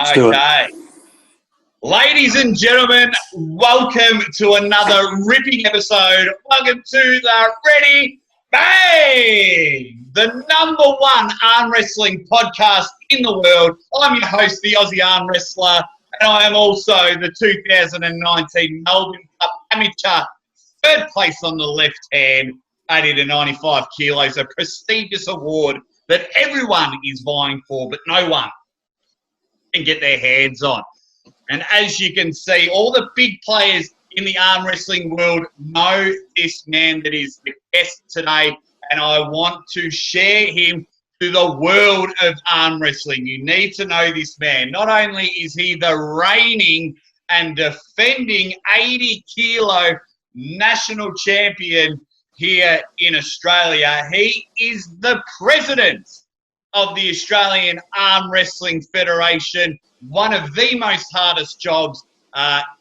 Let's do it. Ladies and gentlemen, welcome to another ripping episode. Welcome to the Ready Bang, the #1 arm wrestling podcast in the world. I'm your host, the Aussie Arm Wrestler, and I am also the 2019 Melbourne Cup Amateur, third place on the left hand, 80 to 95 kilos, a prestigious award that everyone is vying for, but no one can get their hands on. And as you can see, all the big players in the arm wrestling world know this man that is the guest today, and I want to share him to the world of arm wrestling. You need to know this man. Not only is he the reigning and defending 80-kilo national champion here in Australia, he is the president of the Australian Arm Wrestling Federation, one of the most hardest jobs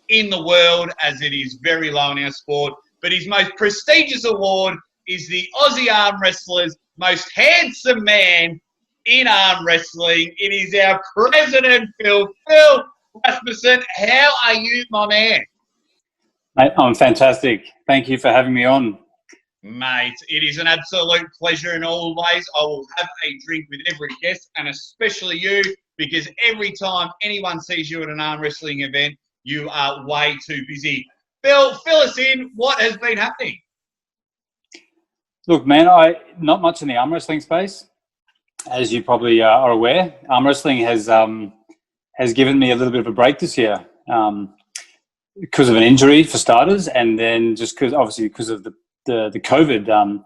in the world, as it is very low in our sport. But his most prestigious award is the Aussie Arm Wrestler's most handsome man in arm wrestling. It is our president, Phil Rasmussen. How are you, my man? Mate, I'm fantastic. Thank you for having me on. Mate, it is an absolute pleasure in all ways. I will have a drink with every guest, and especially you, because every time anyone sees you at an arm wrestling event, you are way too busy. Phil, fill us in. What has been happening? Look, man, not much in the arm wrestling space, as you probably are aware. Arm wrestling has given me a little bit of a break this year because of an injury, for starters, and then just because of the COVID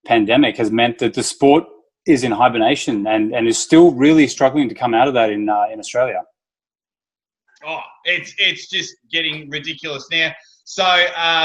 pandemic has meant that the sport is in hibernation and is still really struggling to come out of that in Australia. Oh, it's just getting ridiculous now. So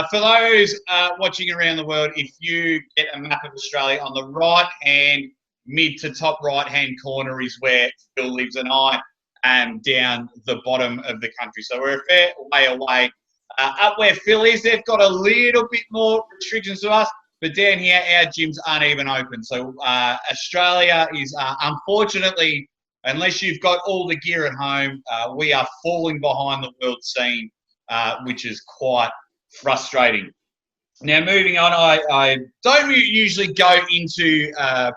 for those watching around the world, if you get a map of Australia, on the right-hand, mid to top right-hand corner is where Phil lives, and I am down the bottom of the country. So we're a fair way away. Up where Phil is, they've got a little bit more restrictions to us, but down here, our gyms aren't even open. So Australia is, unfortunately, unless you've got all the gear at home, we are falling behind the world scene, which is quite frustrating. Now, moving on, I don't usually go into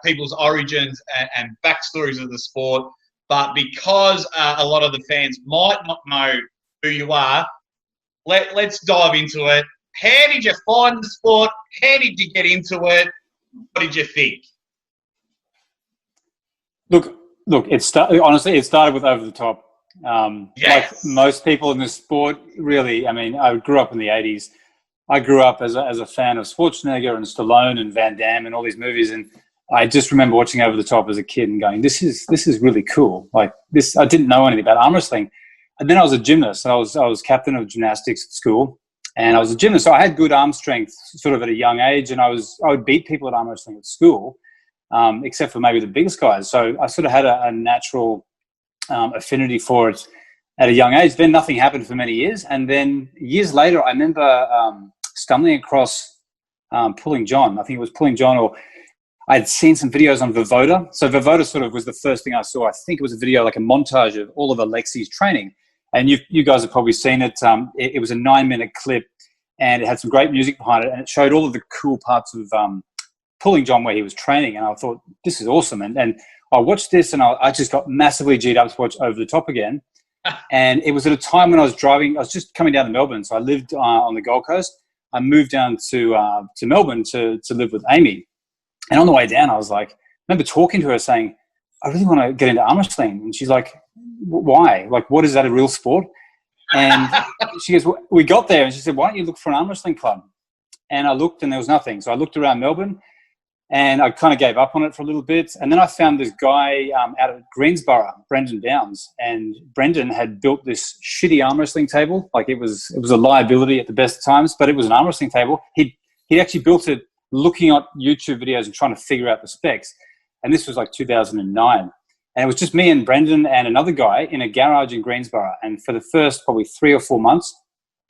people's origins and backstories of the sport, but because a lot of the fans might not know who you are, let's dive into it. How did you find the sport? How did you get into it? What did you think? Look. Honestly, it started with Over the Top. Yes. Like most people in this sport, really. I mean, I grew up in the '80s. I grew up as a fan of Schwarzenegger and Stallone and Van Damme and all these movies, and I just remember watching Over the Top as a kid and going, "This is really cool." Like this, I didn't know anything about arm wrestling. And then I was a gymnast. I was captain of gymnastics at school, and I was a gymnast. So I had good arm strength sort of at a young age, and I would beat people at arm wrestling at school, except for maybe the biggest guys. So I sort of had a natural affinity for it at a young age. Then nothing happened for many years. And then years later, I remember stumbling across Pulling John. I think it was Pulling John, or I'd seen some videos on Vivoda. So Vivoda sort of was the first thing I saw. I think it was a video, like a montage of all of Alexi's training. And you guys have probably seen it. It was a 9-minute clip, and it had some great music behind it, and it showed all of the cool parts of Pulling John where he was training. And I thought, this is awesome. And I watched this, and I just got massively G'd up to watch Over the Top again. And it was at a time when I was driving. I was just coming down to Melbourne. So I lived on the Gold Coast. I moved down to Melbourne to live with Amy. And on the way down, I was like, I remember talking to her saying, I really want to get into arm wrestling. And she's like, why? Like, what is that, a real sport? And she goes, well, we got there, and she said, why don't you look for an arm wrestling club? And I looked, and there was nothing. So I looked around Melbourne, and I kind of gave up on it for a little bit. And then I found this guy out of Greensborough, Brendan Downs. And Brendan had built this shitty arm wrestling table. Like, it was a liability at the best times, but it was an arm wrestling table. He'd actually built it looking at YouTube videos and trying to figure out the specs. And this was like 2009. And it was just me and Brendan and another guy in a garage in Greensborough. And for the first probably 3 or 4 months,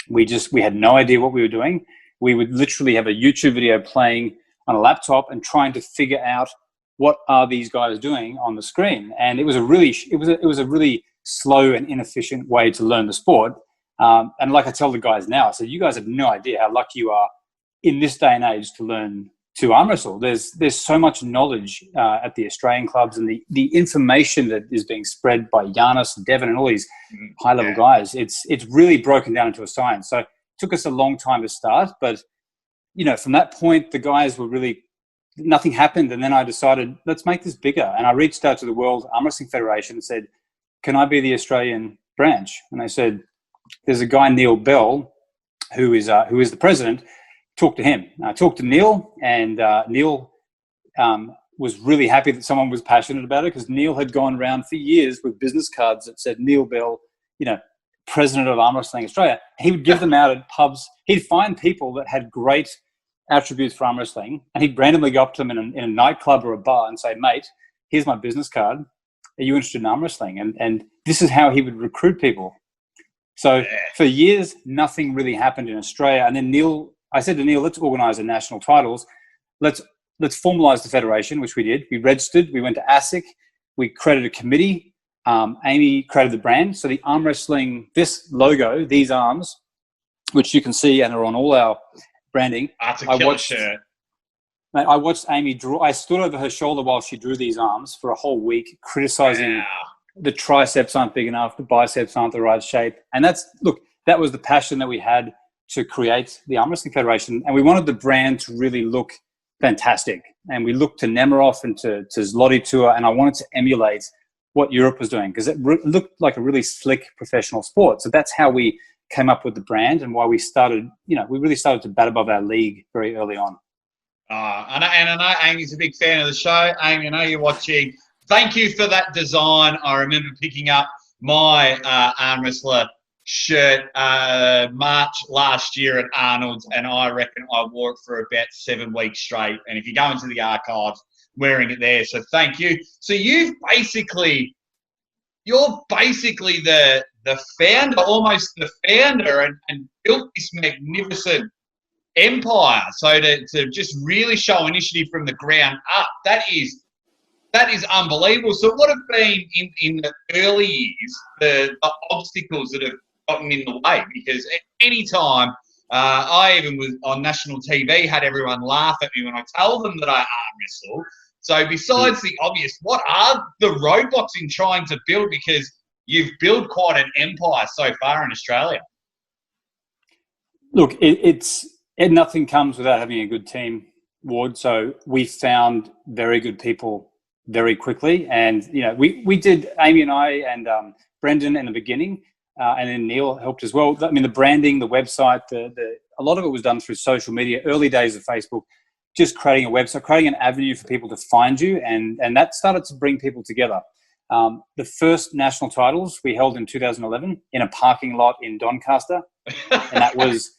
we had no idea what we were doing. We would literally have a YouTube video playing on a laptop and trying to figure out what are these guys doing on the screen. And it was a really slow and inefficient way to learn the sport. And like I tell the guys now, I said, you guys have no idea how lucky you are in this day and age to learn to arm wrestle. There's so much knowledge at the Australian clubs, and the information that is being spread by Giannis and Devin and all these high-level guys. It's really broken down into a science. So it took us a long time to start, but from that point, the guys were really, nothing happened. And then I decided, let's make this bigger. And I reached out to the World Arm Wrestling Federation and said, can I be the Australian branch? And they said, there's a guy, Neil Bell, who is the president. Talk to him. I talked to Neil, and Neil was really happy that someone was passionate about it, because Neil had gone around for years with business cards that said Neil Bell, president of Arm Wrestling Australia. He would give them out at pubs. He'd find people that had great attributes for arm wrestling, and he'd randomly go up to them in a nightclub or a bar and say, mate, here's my business card. Are you interested in arm wrestling? And this is how he would recruit people. So for years, nothing really happened in Australia. And then I said to Neil, let's organise the national titles. Let's formalise the federation, which we did. We registered. We went to ASIC. We created a committee. Amy created the brand. So the arm wrestling, this logo, these arms, which you can see and are on all our branding. That's a killer shirt. Mate, I watched Amy draw. I stood over her shoulder while she drew these arms for a whole week, criticising the triceps aren't big enough, the biceps aren't the right shape. And that was the passion that we had to create the Arm Wrestling Federation. And we wanted the brand to really look fantastic. And we looked to Nemiroff and to Zloty Tour, and I wanted to emulate what Europe was doing, because it looked like a really slick professional sport. So that's how we came up with the brand, and why we started, we really started to bat above our league very early on. And I know Amy's a big fan of the show. Amy, I know you're watching. Thank you for that design. I remember picking up my arm wrestler shirt March last year at Arnold's, and I reckon I wore it for about 7 weeks straight. And if you go into the archives, wearing it there. So thank you. So you're basically the founder, almost the founder, and built this magnificent empire. So to just really show initiative from the ground up, that is unbelievable. So what have been in the early years the obstacles that have gotten in the way? Because at any time, I even was on national TV, had everyone laugh at me when I told them that I arm wrestle. So besides the obvious, what are the roadblocks in trying to build? Because you've built quite an empire so far in Australia. Look, nothing comes without having a good team, Ward. So we found very good people very quickly. And, we did, Amy and I and Brendan in the beginning, and then Neil helped as well. I mean, the branding, the website, a lot of it was done through social media, early days of Facebook, just creating a website, creating an avenue for people to find you. And that started to bring people together. The first national titles we held in 2011 in a parking lot in Doncaster. And that was,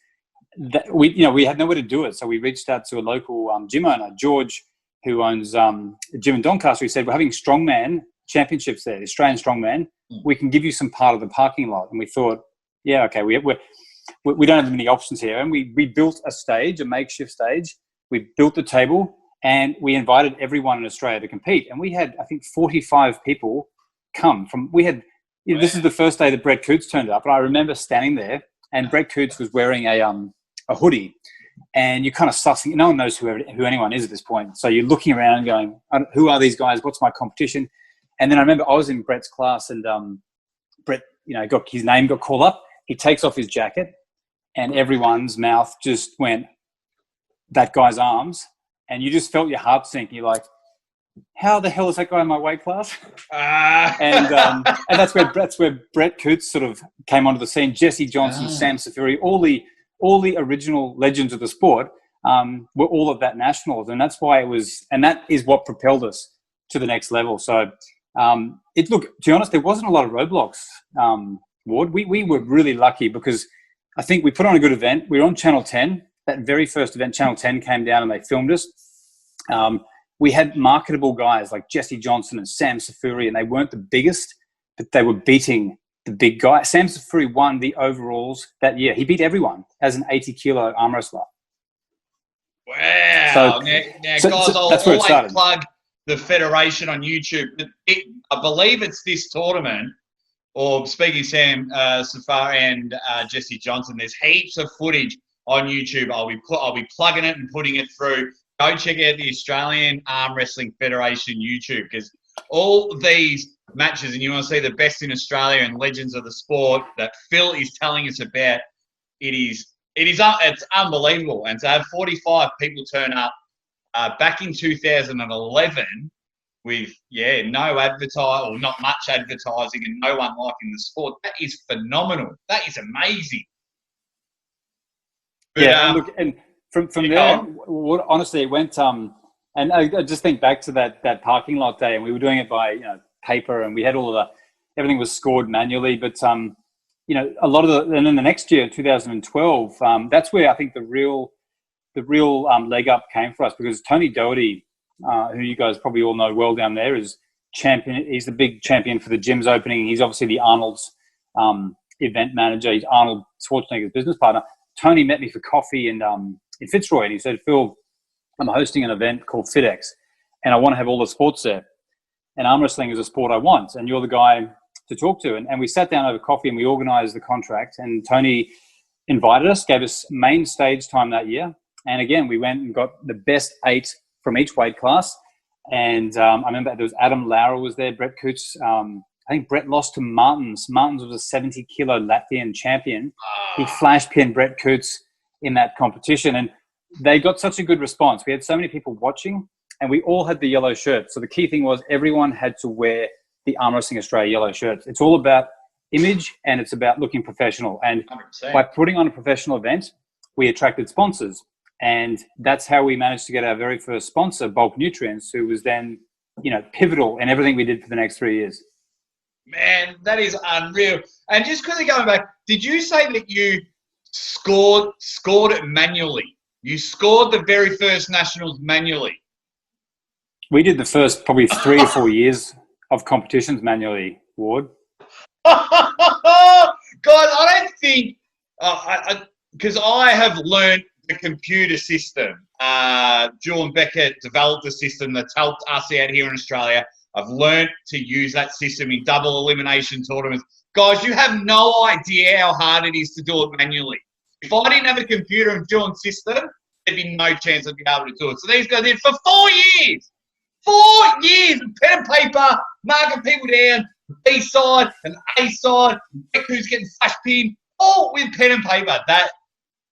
we had nowhere to do it. So we reached out to a local gym owner, George, who owns a gym in Doncaster. He said, we're having strongman championships there, Australian strongman. We can give you some part of the parking lot. And we thought, yeah, okay, we don't have many options here. And we built a stage, a makeshift stage. We built the table, and we invited everyone in Australia to compete. And we had, I think, 45 people come from. We had, this is the first day that Brett Coots turned up, and I remember standing there, and Brett Coots was wearing a hoodie, and you're kind of sussing. No one knows who anyone is at this point, so you're looking around, going, "Who are these guys? What's my competition?" And then I remember I was in Brett's class, and Brett, got his name got called up. He takes off his jacket, and everyone's mouth just went, that guy's arms, and you just felt your heart sink. You're like, how the hell is that guy in my weight class? And that's where Brett Coots sort of came onto the scene. Jesse Johnson, Sam Safiri, all the original legends of the sport were all at that nationals, and that's why that is what propelled us to the next level. So to be honest, there wasn't a lot of roadblocks, Ward. We were really lucky, because I think we put on a good event. We were on Channel 10. That very first event, Channel 10 came down and they filmed us. We had marketable guys like Jesse Johnson and Sam Safiri, and they weren't the biggest, but they were beating the big guy. Sam Safiri won the overalls that year. He beat everyone as an 80-kilo arm wrestler. Wow. So, now guys, I'll that's where it started. Plug the federation on YouTube. I believe it's this tournament, or speaking Sam Safar and Jesse Johnson, there's heaps of footage on YouTube. I'll be plugging it and putting it through. Go check out the Australian Arm Wrestling Federation YouTube, because all these matches, and you want to see the best in Australia and legends of the sport that Phil is telling us about, it's unbelievable. And to have 45 people turn up back in 2011 with no advertising, or not much advertising, and no one liking the sport, that is phenomenal. That is amazing. But, look, and from there, honestly, it went. And I just think back to that parking lot day, and we were doing it by paper, and we had everything was scored manually. But a lot of and then the next year, 2012, that's where I think the real leg up came for us, because Tony Doherty, who you guys probably all know well down there, is champion. He's the big champion for the gym's opening. He's obviously the Arnold's event manager. He's Arnold Schwarzenegger's business partner. Tony met me for coffee in Fitzroy, and he said, "Phil, I'm hosting an event called FitX, and I want to have all the sports there. And arm wrestling is a sport I want, and you're the guy to talk to." And we sat down over coffee and we organised the contract. And Tony invited us, gave us main stage time that year. And again, we went and got the best 8 from each weight class. And I remember there was Adam Lauer was there, Brett Coots. I think Brett lost to Martins. Martins was a 70-kilo Latvian champion. He flash pinned Brett Coots in that competition. And they got such a good response. We had so many people watching, and we all had the yellow shirts. So the key thing was everyone had to wear the Arm Wrestling Australia yellow shirts. It's all about image, and it's about looking professional. And 100%. By putting on a professional event, we attracted sponsors. And that's how we managed to get our very first sponsor, Bulk Nutrients, who was then, pivotal in everything we did for the next 3 years. Man, that is unreal. And just quickly going back, did you say that you scored it manually? You scored the very first nationals manually? We did the first probably 3 or 4 years of competitions manually, Ward. God, I don't think, because I have learned the computer system. Julian Beckett developed a system that's helped us out here in Australia. I've learned to use that system in double elimination tournaments. Guys, you have no idea how hard it is to do it manually. If I didn't have a computer and Julian's system, there'd be no chance I'd be able to do it. So these guys did for 4 years. 4 years with pen and paper, marking people down, B side and A side, who's getting flash pinned, all with pen and paper.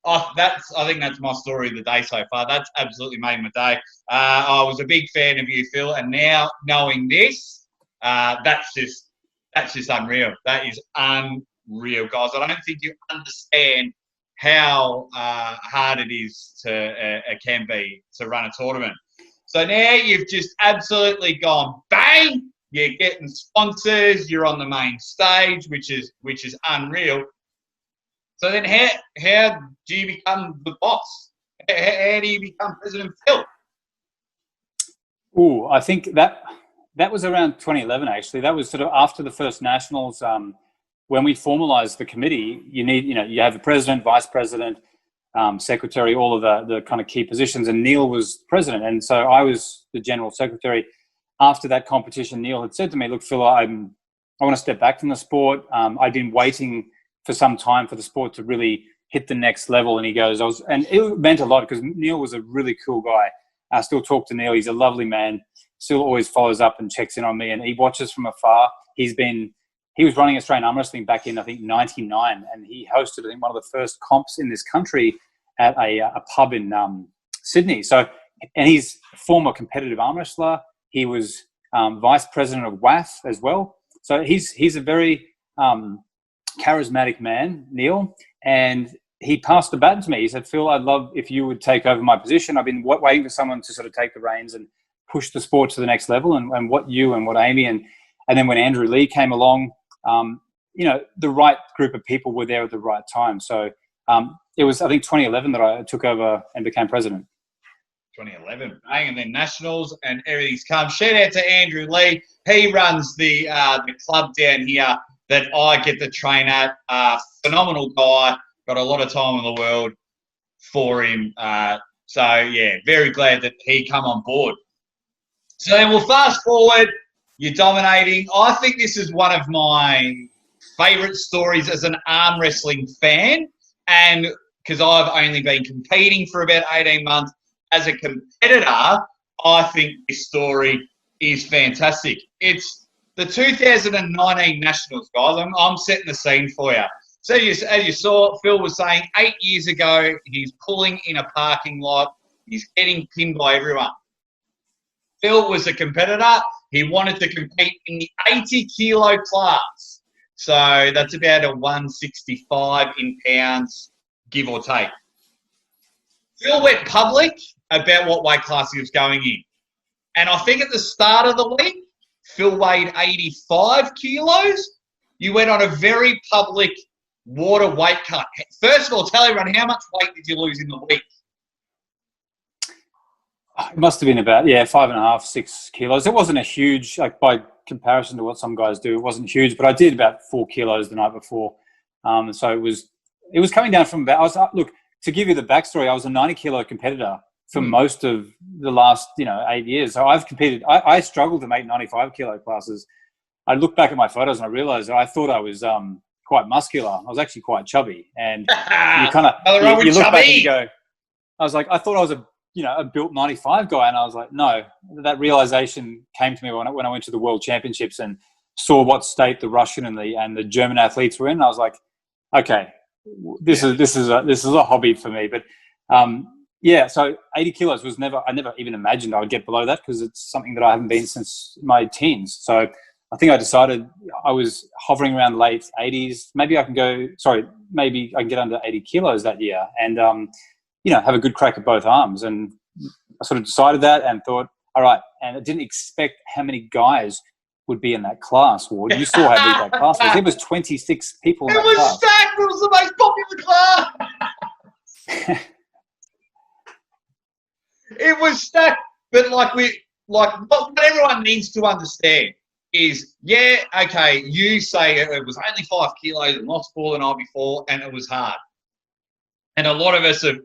I think that's my story of the day so far. That's absolutely made my day. I was a big fan of you, Phil, and now knowing this, that's just unreal. That is unreal, guys. I don't think you understand how hard it is can be to run a tournament. So now you've just absolutely gone bang. You're getting sponsors. You're on the main stage, which is unreal. So then how do you become the boss? How do you become President Phil? Oh, I think that was around 2011, actually. That was sort of after the first nationals. When we formalized the committee, you have the president, vice president, secretary, all of the kind of key positions, and Neil was president. And so I was the general secretary. After that competition, Neil had said to me, "Look, Phil, I want to step back from the sport. I've been waiting for some time for the sport to really hit the next level." And he goes, and it meant a lot because Neil was a really cool guy. I still talk to Neil. He's a lovely man. Still always follows up and checks in on me, and he watches from afar. He was running Australian Arm Wrestling back in, I think, 99, and he hosted, I think, one of the first comps in this country at a pub in Sydney. So, and he's a former competitive arm wrestler. He was vice president of WAF as well. So he's a very charismatic man, Neil, and he passed the baton to me. He said, "Phil, I'd love if you would take over my position. I've been waiting for someone to sort of take the reins and push the sport to the next level." And what you and what Amy and then when Andrew Lee came along, the right group of people were there at the right time. So it was, I think, 2011 that I took over and became president. 2011, and then nationals and everything's come. Shout out to Andrew Lee. He runs the club down here that I get to train at. Phenomenal guy. Got a lot of time in the world for him. So, yeah, very glad that he come on board. So then we'll fast forward. You're dominating. I think this is one of my favourite stories as an arm wrestling fan, and because I've only been competing for about 18 months as a competitor, I think this story is fantastic. It's the 2019 Nationals, guys. I'm setting the scene for you. So as you saw, Phil was saying 8 years ago, he's pulling in a parking lot. He's getting pinned by everyone. Phil was a competitor. He wanted to compete in the 80-kilo class. So that's about a 165 in pounds, give or take. Phil went public about what weight class he was going in. And I think at the start of the week, Phil weighed 85 kilos. You went on a very public water weight cut. First of all, tell everyone, how much weight did you lose in the week? It must have been about, 5.5, 6 kilos. It wasn't a huge, like by comparison to what some guys do, it wasn't huge, but I did about 4 kilos the night before. So it was coming down from about, look, to give you the backstory, I was a 90-kilo competitor for most of the last, 8 years. So I've competed. I struggled to make 95-kilo classes. I look back at my photos and I realized that I thought I was quite muscular. I was actually quite chubby. And you kind of, you look back and you go, I was like, I thought I was a built 95 guy. And I was like, no, that realization came to me when I went to the World Championships and saw what state the Russian and the German athletes were in. I was like, okay, this is a hobby for me. But so 80 kilos was I never even imagined I would get below that, because it's something that I haven't been since my teens. So I think I decided I was hovering around late 80s. Maybe I can get under 80 kilos that year and, have a good crack at both arms. And I sort of decided that and thought, all right. And I didn't expect how many guys would be in that class, Ward. You saw how big that class was. There was 26 people in that class. It was stacked. It was the most popular class. It was stacked. But what everyone needs to understand is, you say it was only 5 kilos and lost 4 the night before, and it was hard. And a lot of us have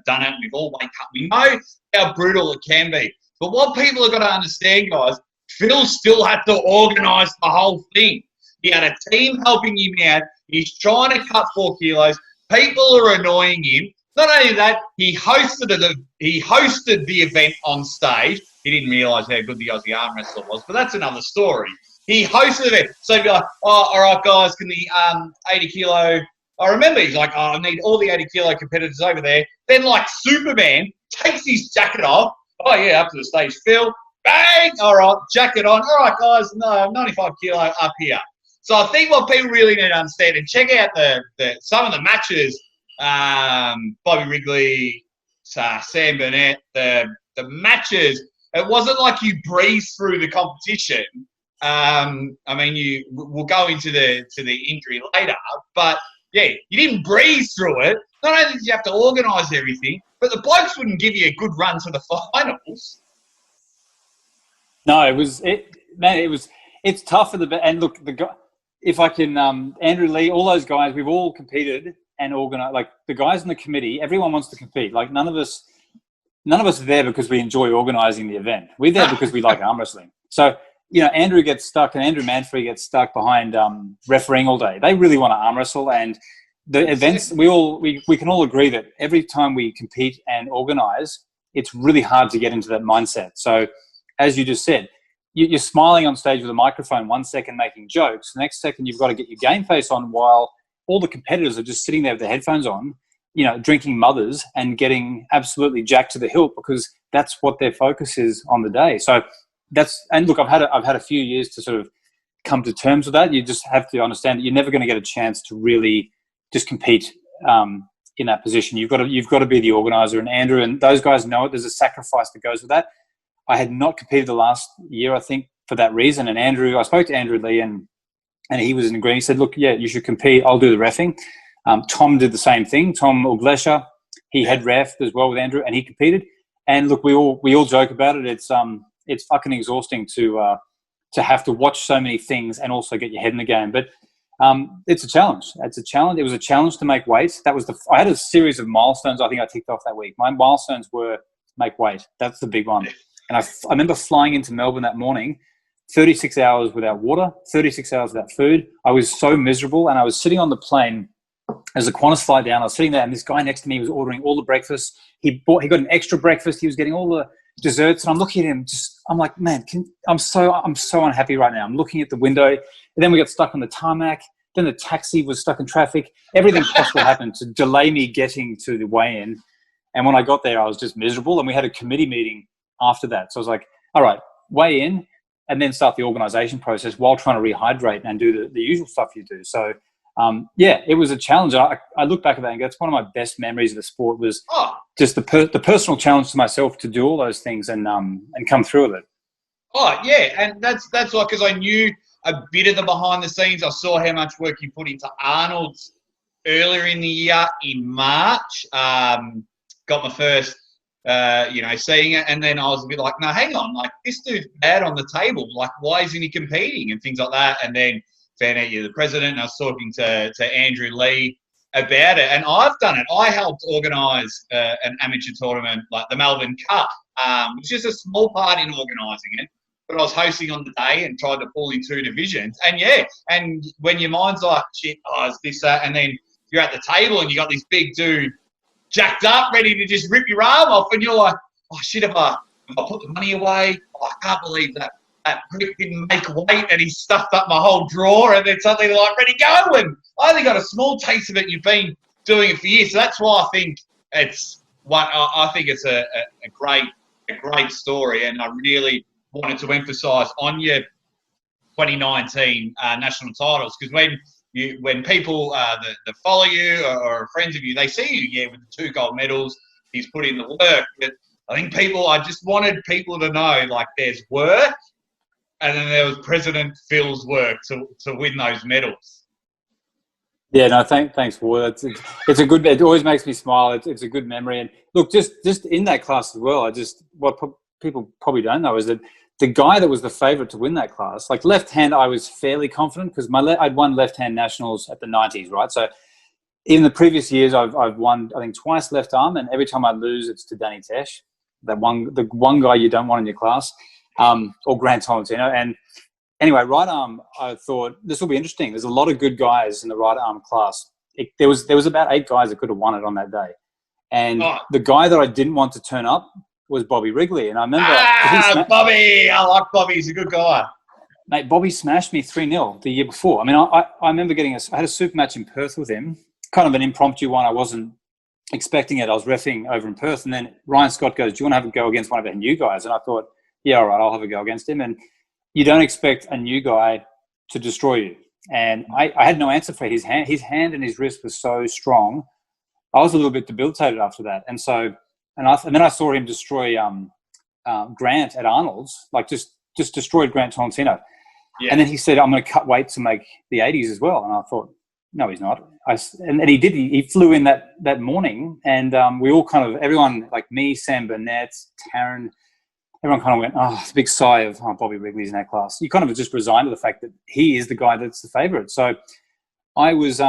done it. We've all weight cut. We know how brutal it can be. But what people have got to understand, guys, Phil still had to organise the whole thing. He had a team helping him out. He's trying to cut 4 kilos. People are annoying him. Not only that, he hosted the event on stage. He didn't realise how good the Aussie arm wrestler was, but that's another story. He hosted the event. So he'd be like, oh, all right, guys, can the 80-kilo... I remember he's like, I need all the 80-kilo competitors over there. Then, like Superman, takes his jacket off. Oh, yeah, up to the stage. Phil, bang! All right, jacket on. All right, guys, no, I'm 95 kilo up here. So I think what people really need to understand, and check out some of the matches, Bobby Wrigley, Sam Burnett, the matches, it wasn't like you breezed through the competition. We'll go into the injury later, but yeah, you didn't breeze through it. Not only did you have to organise everything, but the blokes wouldn't give you a good run to the finals. No, it's tough for the, and look, if I can, Andrew Lee, all those guys, we've all competed and organised. Like the guys in the committee, everyone wants to compete. Like none of us are there because we enjoy organising the event. We're there because we like arm wrestling. So, Andrew gets stuck and Andrew Manfrey gets stuck behind refereeing all day. They really want to arm wrestle, and the events, we can all agree that every time we compete and organise, it's really hard to get into that mindset. So, as you just said, you're smiling on stage with a microphone 1 second making jokes. The next second, you've got to get your game face on while all the competitors are just sitting there with their headphones on, drinking mothers and getting absolutely jacked to the hilt because that's what their focus is on the day. So and look, I've had a few years to sort of come to terms with that. You just have to understand that you're never going to get a chance to really just compete in that position. You've got to be the organizer, and Andrew and those guys know it. There's a sacrifice that goes with that. I had not competed the last year, I think, for that reason. And I spoke to Andrew Lee, and he was in agreement. He said, "Look, yeah, you should compete. I'll do the reffing." Tom did the same thing. Tom Uglesha, he had ref as well with Andrew, and he competed. And look, we all joke about it. It's fucking exhausting to have to watch so many things and also get your head in the game. But it's a challenge. It's a challenge. It was a challenge to make weight. I had a series of milestones I think I ticked off that week. My milestones were make weight. That's the big one. And I remember flying into Melbourne that morning, 36 hours without water, 36 hours without food. I was so miserable, and I was sitting on the plane as the Qantas flight down. I was sitting there, and this guy next to me was ordering all the breakfast. He got an extra breakfast. He was getting all the desserts, and I'm looking at him. I'm like, man, I'm so unhappy right now. I'm looking at the window, and then we got stuck on the tarmac. Then the taxi was stuck in traffic. Everything possible happened to delay me getting to the weigh-in. And when I got there, I was just miserable. And we had a committee meeting after that. So I was like, all right, weigh in and then start the organisation process while trying to rehydrate and do the usual stuff you do. So, it was a challenge. I look back at that and go, it's one of my best memories of the sport was just the personal challenge to myself to do all those things and come through with it. Oh, yeah. And that's like, because I knew a bit of the behind the scenes. I saw how much work you put into Arnold's earlier in the year in March. Got my first, seeing it. And then I was a bit like, no, hang on. Like, this dude's bad on the table. Like, why isn't he competing and things like that? And then found out you're the president. And I was talking to Andrew Lee about it. And I've done it. I helped organise an amateur tournament, like the Melbourne Cup, which is a small part in organising it. But I was hosting on the day and tried to pull in 2 divisions. And, and when your mind's like, shit, it's this, that, and then you're at the table and you got this big dude jacked up, ready to just rip your arm off, and you're like, oh, shit, if I put the money away, I can't believe that prick didn't make weight and he stuffed up my whole drawer, and then suddenly they're like, ready, go. And I only got a small taste of it. You've been doing it for years. So that's why I think it's a great story, and I really wanted to emphasise on your 2019 national titles, because when people that follow you or friends of you, they see you, with the 2 gold medals, he's put in the work. But I think I just wanted people to know, like, there's work, and then there was President Phil's work to win those medals. Yeah, no, thanks, Will. It's a good. It always makes me smile. It's a good memory. And look, just in that class as well, what people probably don't know is that the guy that was the favourite to win that class, like left hand, I was fairly confident because I'd won left hand nationals at the 90s, right? So in the previous years, I've won, I think, twice left arm, and every time I lose, it's to Danny Tesh, the one guy you don't want in your class, or Grant Tolentino. And anyway, right arm, I thought this will be interesting. There's a lot of good guys in the right arm class. There was about 8 guys that could have won it on that day, and the guy that I didn't want to turn up was Bobby Wrigley. And I remember Bobby. I like Bobby. He's a good guy. Mate, Bobby smashed me 3-0 the year before. I mean, I remember I had a super match in Perth with him, kind of an impromptu one. I wasn't expecting it. I was reffing over in Perth, and then Ryan Scott goes, do you want to have a go against one of our new guys? And I thought, yeah, all right, I'll have a go against him. And you don't expect a new guy to destroy you. And I had no answer for his hand. His hand and his wrist was so strong. I was a little bit debilitated after that. And so, and then I saw him destroy Grant at Arnold's, like just destroyed Grant Tolentino. Yeah. And then he said, I'm going to cut weight to make the 80s as well. And I thought, no, he's not. And he did. He flew in that morning, and we all everyone, like me, Sam Burnett, Taryn, everyone kind of went, oh, it's a big sigh of Bobby Wrigley's in that class. You kind of just resigned to the fact that he is the guy that's the favourite. So I was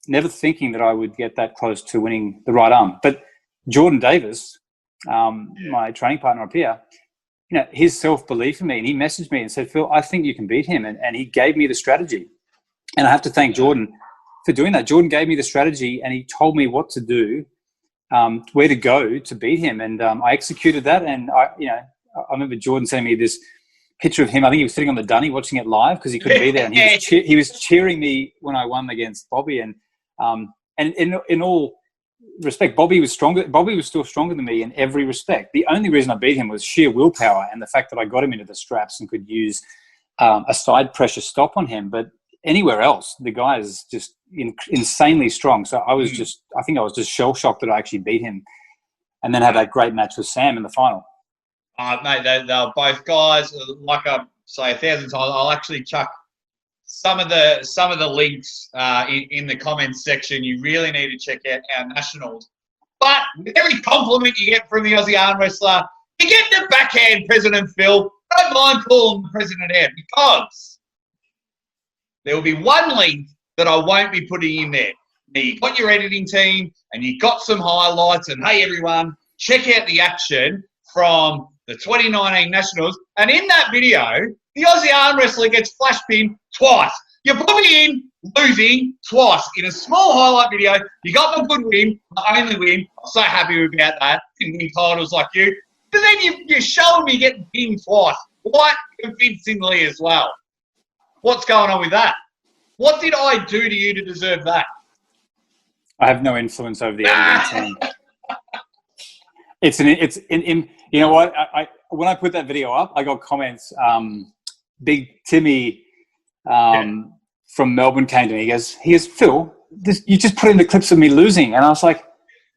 never thinking that I would get that close to winning the right arm. But Jordan Davis, my training partner up here, his self-belief in me, and he messaged me and said, Phil, I think you can beat him. And he gave me the strategy. And I have to thank Jordan for doing that. Jordan gave me the strategy, and he told me what to do, where to go to beat him. And I executed that. And I remember Jordan sending me this picture of him. I think he was sitting on the dunny watching it live because he couldn't be there. And he was cheering me when I won against Bobby. And in all respect, Bobby was stronger. Bobby was still stronger than me in every respect. The only reason I beat him was sheer willpower and the fact that I got him into the straps and could use a side pressure stop on him. But anywhere else, the guy is just insanely strong. So I was I think I was just shell shocked that I actually beat him, and then had that great match with Sam in the final. Mate, they were both guys. Like I say 1,000 times, I'll actually chuck some of the links in the comments section. You really need to check out our nationals. But with every compliment you get from the Aussie arm wrestler, you get the backhand President Phil. Don't mind calling the president out, because there will be one link that I won't be putting in there. Now, you got your editing team and you got some highlights, and hey everyone, check out the action from the 2019 Nationals, and in that video, the Aussie arm wrestler gets flash pinned twice. You put me in losing twice in a small highlight video. You got my good win, my only win. I'm so happy about that. Didn't win titles like you. But then you're showing me getting pinned twice, quite convincingly as well. What's going on with that? What did I do to you to deserve that? I have no influence over the editing team. You know what? When I put that video up, I got comments. Big Timmy from Melbourne came to me. He goes, Phil, you just put in the clips of me losing. And I was like,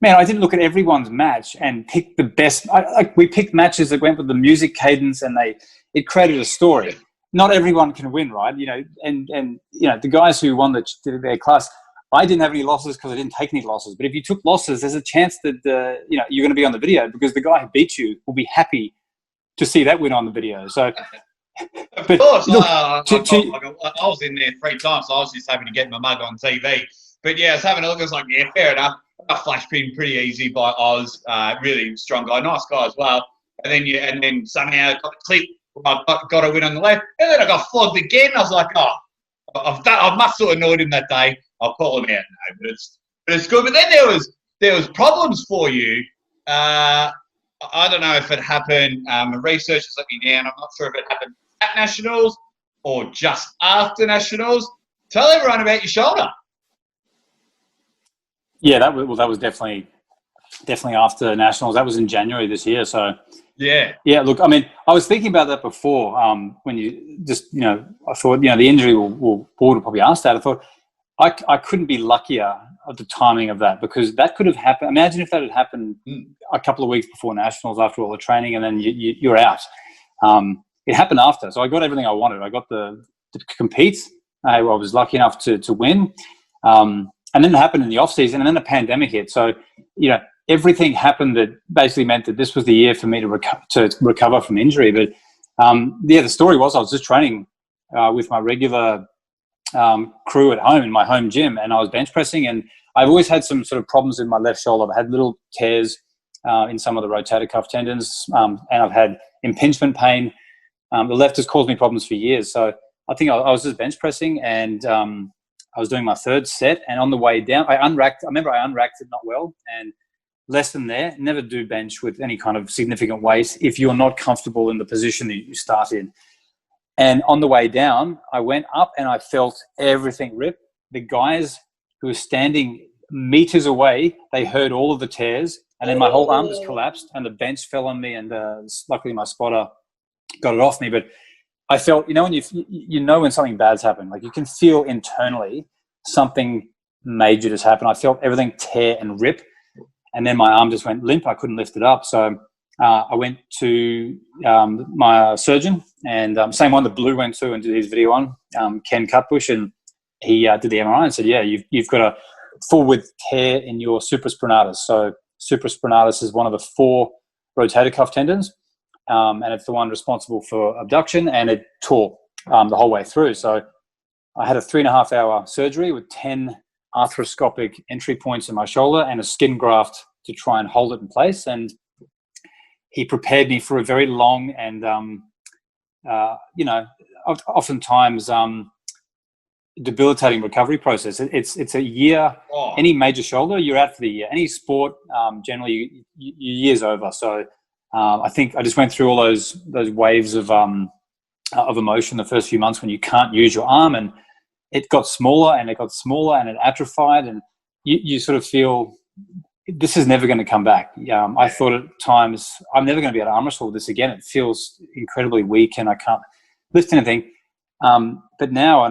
man, I didn't look at everyone's match and pick the best. We picked matches that went with the music cadence, and it created a story. Not everyone can win, right? You know, and you know, the guys who won their class, I didn't have any losses because I didn't take any losses. But if you took losses, there's a chance that you know, you're going to be on the video, because the guy who beat you will be happy to see that win on the video. So, of course, look, I was in there 3 times, so I was just having to get my mug on TV. But yeah, I was having a look. I was like, yeah, fair enough. I flash pin pretty easy by Oz. Really strong guy, nice guy as well. And then somehow got the clip. I got a win on the left, and then I got flogged again. I was like, oh, I must have annoyed him that day. I'll call him out. No, but it's good. But then there was problems for you. I don't know if it happened. Research is looking down. I'm not sure if it happened at Nationals or just after Nationals. Tell everyone about your shoulder. Yeah, that was definitely after Nationals. That was in January this year. So yeah. Look, I mean, I was thinking about that before. When you just, you know, I thought, you know, the injury board will probably ask that. I thought I couldn't be luckier at the timing of that, because that could have happened. Imagine if that had happened a couple of weeks before Nationals, after all the training, and then you're out. It happened after, so I got everything I wanted. I got to compete. I was lucky enough to win. And then it happened in the off season, and then the pandemic hit. So, you know, everything happened that basically meant that this was the year for me to recover from injury. But the story was, I was just training with my regular crew at home in my home gym, and I was bench pressing, and I've always had some sort of problems in my left shoulder. I've had little tears in some of the rotator cuff tendons, and I've had impingement pain. The left has caused me problems for years. So I think I was just bench pressing, and I was doing my 3rd set, and on the way down, I remember I unracked it not well, and lesson there, never do bench with any kind of significant weight if you're not comfortable in the position that you start in. And on the way down, I went up and I felt everything rip. The guys who were standing meters away, they heard all of the tears, and then my whole arm just collapsed, and the bench fell on me, and luckily my spotter got it off me. But I felt, you know, when you know when something bad's happened, like you can feel internally something major just happened. I felt everything tear and rip, and then my arm just went limp. I couldn't lift it up. So I went to my surgeon, and same one that Blue went to and did his video on, Ken Cutbush, and he did the MRI and said, yeah, you've got a full width tear in your supraspinatus. So supraspinatus is one of the 4 rotator cuff tendons, and it's the one responsible for abduction, and it tore the whole way through. So I had a 3.5-hour surgery with 10 arthroscopic entry points in my shoulder and a skin graft to try and hold it in place. And he prepared me for a very long and, you know, oftentimes debilitating recovery process. It's a year. Any major shoulder, you're out for the year. Any sport, generally, your year's over. So I think I just went through all those waves of emotion the first few months when you can't use your arm, and it got smaller and it got smaller and it atrophied, and you sort of feel this is never going to come back. I thought at times, I'm never going to be able to arm wrestle with this again. It feels incredibly weak and I can't lift anything. But now,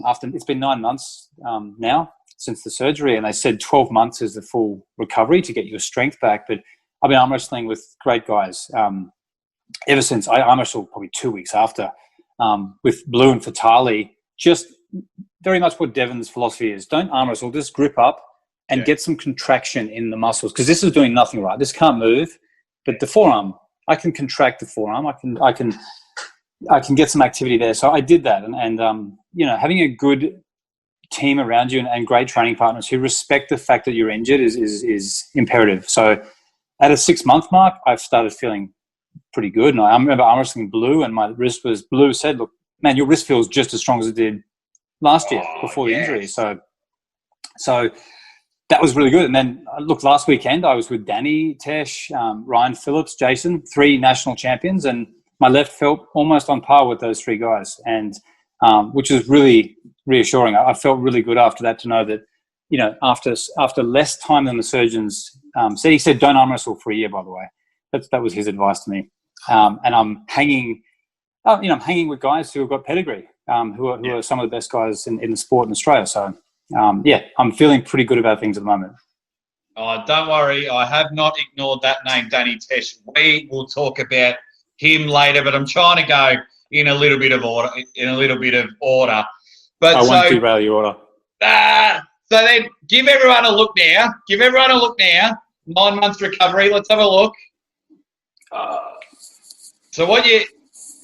after it's been 9 months now since the surgery, and they said 12 months is the full recovery to get your strength back. But I've been arm wrestling with great guys ever since. I arm wrestled probably 2 weeks after with Blue and Fatali. Just very much what Devon's philosophy is. Don't arm wrestle, just grip up and get some contraction in the muscles, because this is doing nothing right. This can't move, but the forearm, I can contract the forearm. I can get some activity there. So I did that, and you know, having a good team around you and great training partners who respect the fact that you're injured is imperative. So at a 6-month mark, I've started feeling pretty good. And I remember arm wrestling blue, and my wrist was blue. Said, "Look, man, your wrist feels just as strong as it did last year before the injury." So that was really good. And then, look, last weekend I was with Danny, Tesh, Ryan Phillips, Jason, 3 national champions, and my left felt almost on par with those 3 guys, and which was really reassuring. I felt really good after that to know that, you know, after less time than the surgeons said, he said, don't arm wrestle for a year, by the way. That was his advice to me. And I'm hanging, I'm hanging with guys who have got pedigree, who are some of the best guys in the sport in Australia. So, I'm feeling pretty good about things at the moment. Oh, don't worry. I have not ignored that name, Danny Tesh. We will talk about him later, but I'm trying to go in a little bit of order. But I won't derail your order. So then, give everyone a look now. 9 months recovery. Let's have a look. So what you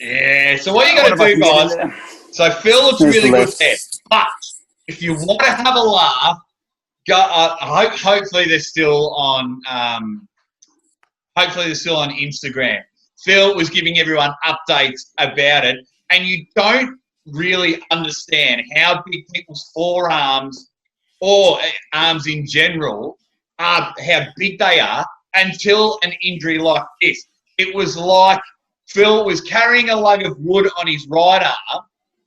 got to do, guys? So Phil looks really good there. But if you want to have a laugh, go. Hopefully they're still on. Hopefully they're still on Instagram. Phil was giving everyone updates about it, and you don't really understand how big people's forearms or arms in general are, how big they are, until an injury like this. It was like Phil was carrying a lug of wood on his right arm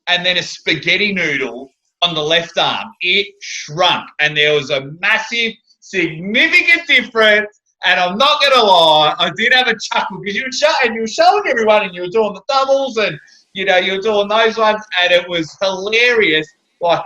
and then a spaghetti noodle on the left arm. It shrunk, and there was a massive, significant difference. And I'm not going to lie, I did have a chuckle because you were showing everyone, and you were doing the doubles, and you were doing those ones, and it was hilarious. Like,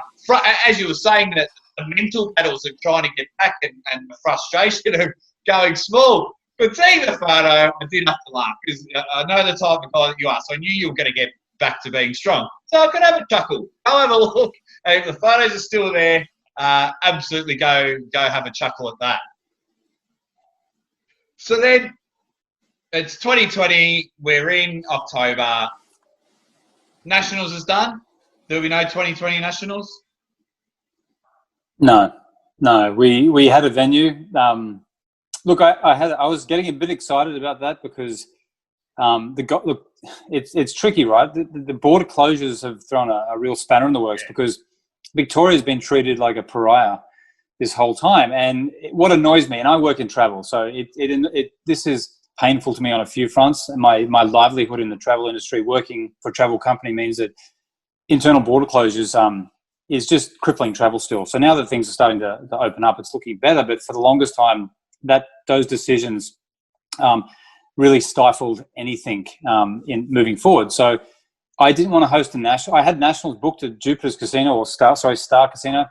as you were saying, that the mental battles of trying to get back and the frustration of going small. But seeing the photo, I did have to laugh because I know the type of guy that you are, so I knew you were going to get back to being strong. So I could have a chuckle. Go have a look. And if the photos are still there, absolutely go have a chuckle at that. So then it's 2020. We're in October. Nationals is done. There'll be no 2020 Nationals? No. We had a venue. Look, I was getting a bit excited about that because it's tricky, right? The border closures have thrown a real spanner in the works because Victoria's been treated like a pariah this whole time. And what annoys me, and I work in travel, so this is painful to me on a few fronts. And my livelihood in the travel industry, working for a travel company, means that internal border closures is just crippling travel still. So now that things are starting to open up, it's looking better. But for the longest time, those decisions really stifled anything in moving forward. So I didn't want to host a national. I had nationals booked at Jupiter's Casino, Star Casino.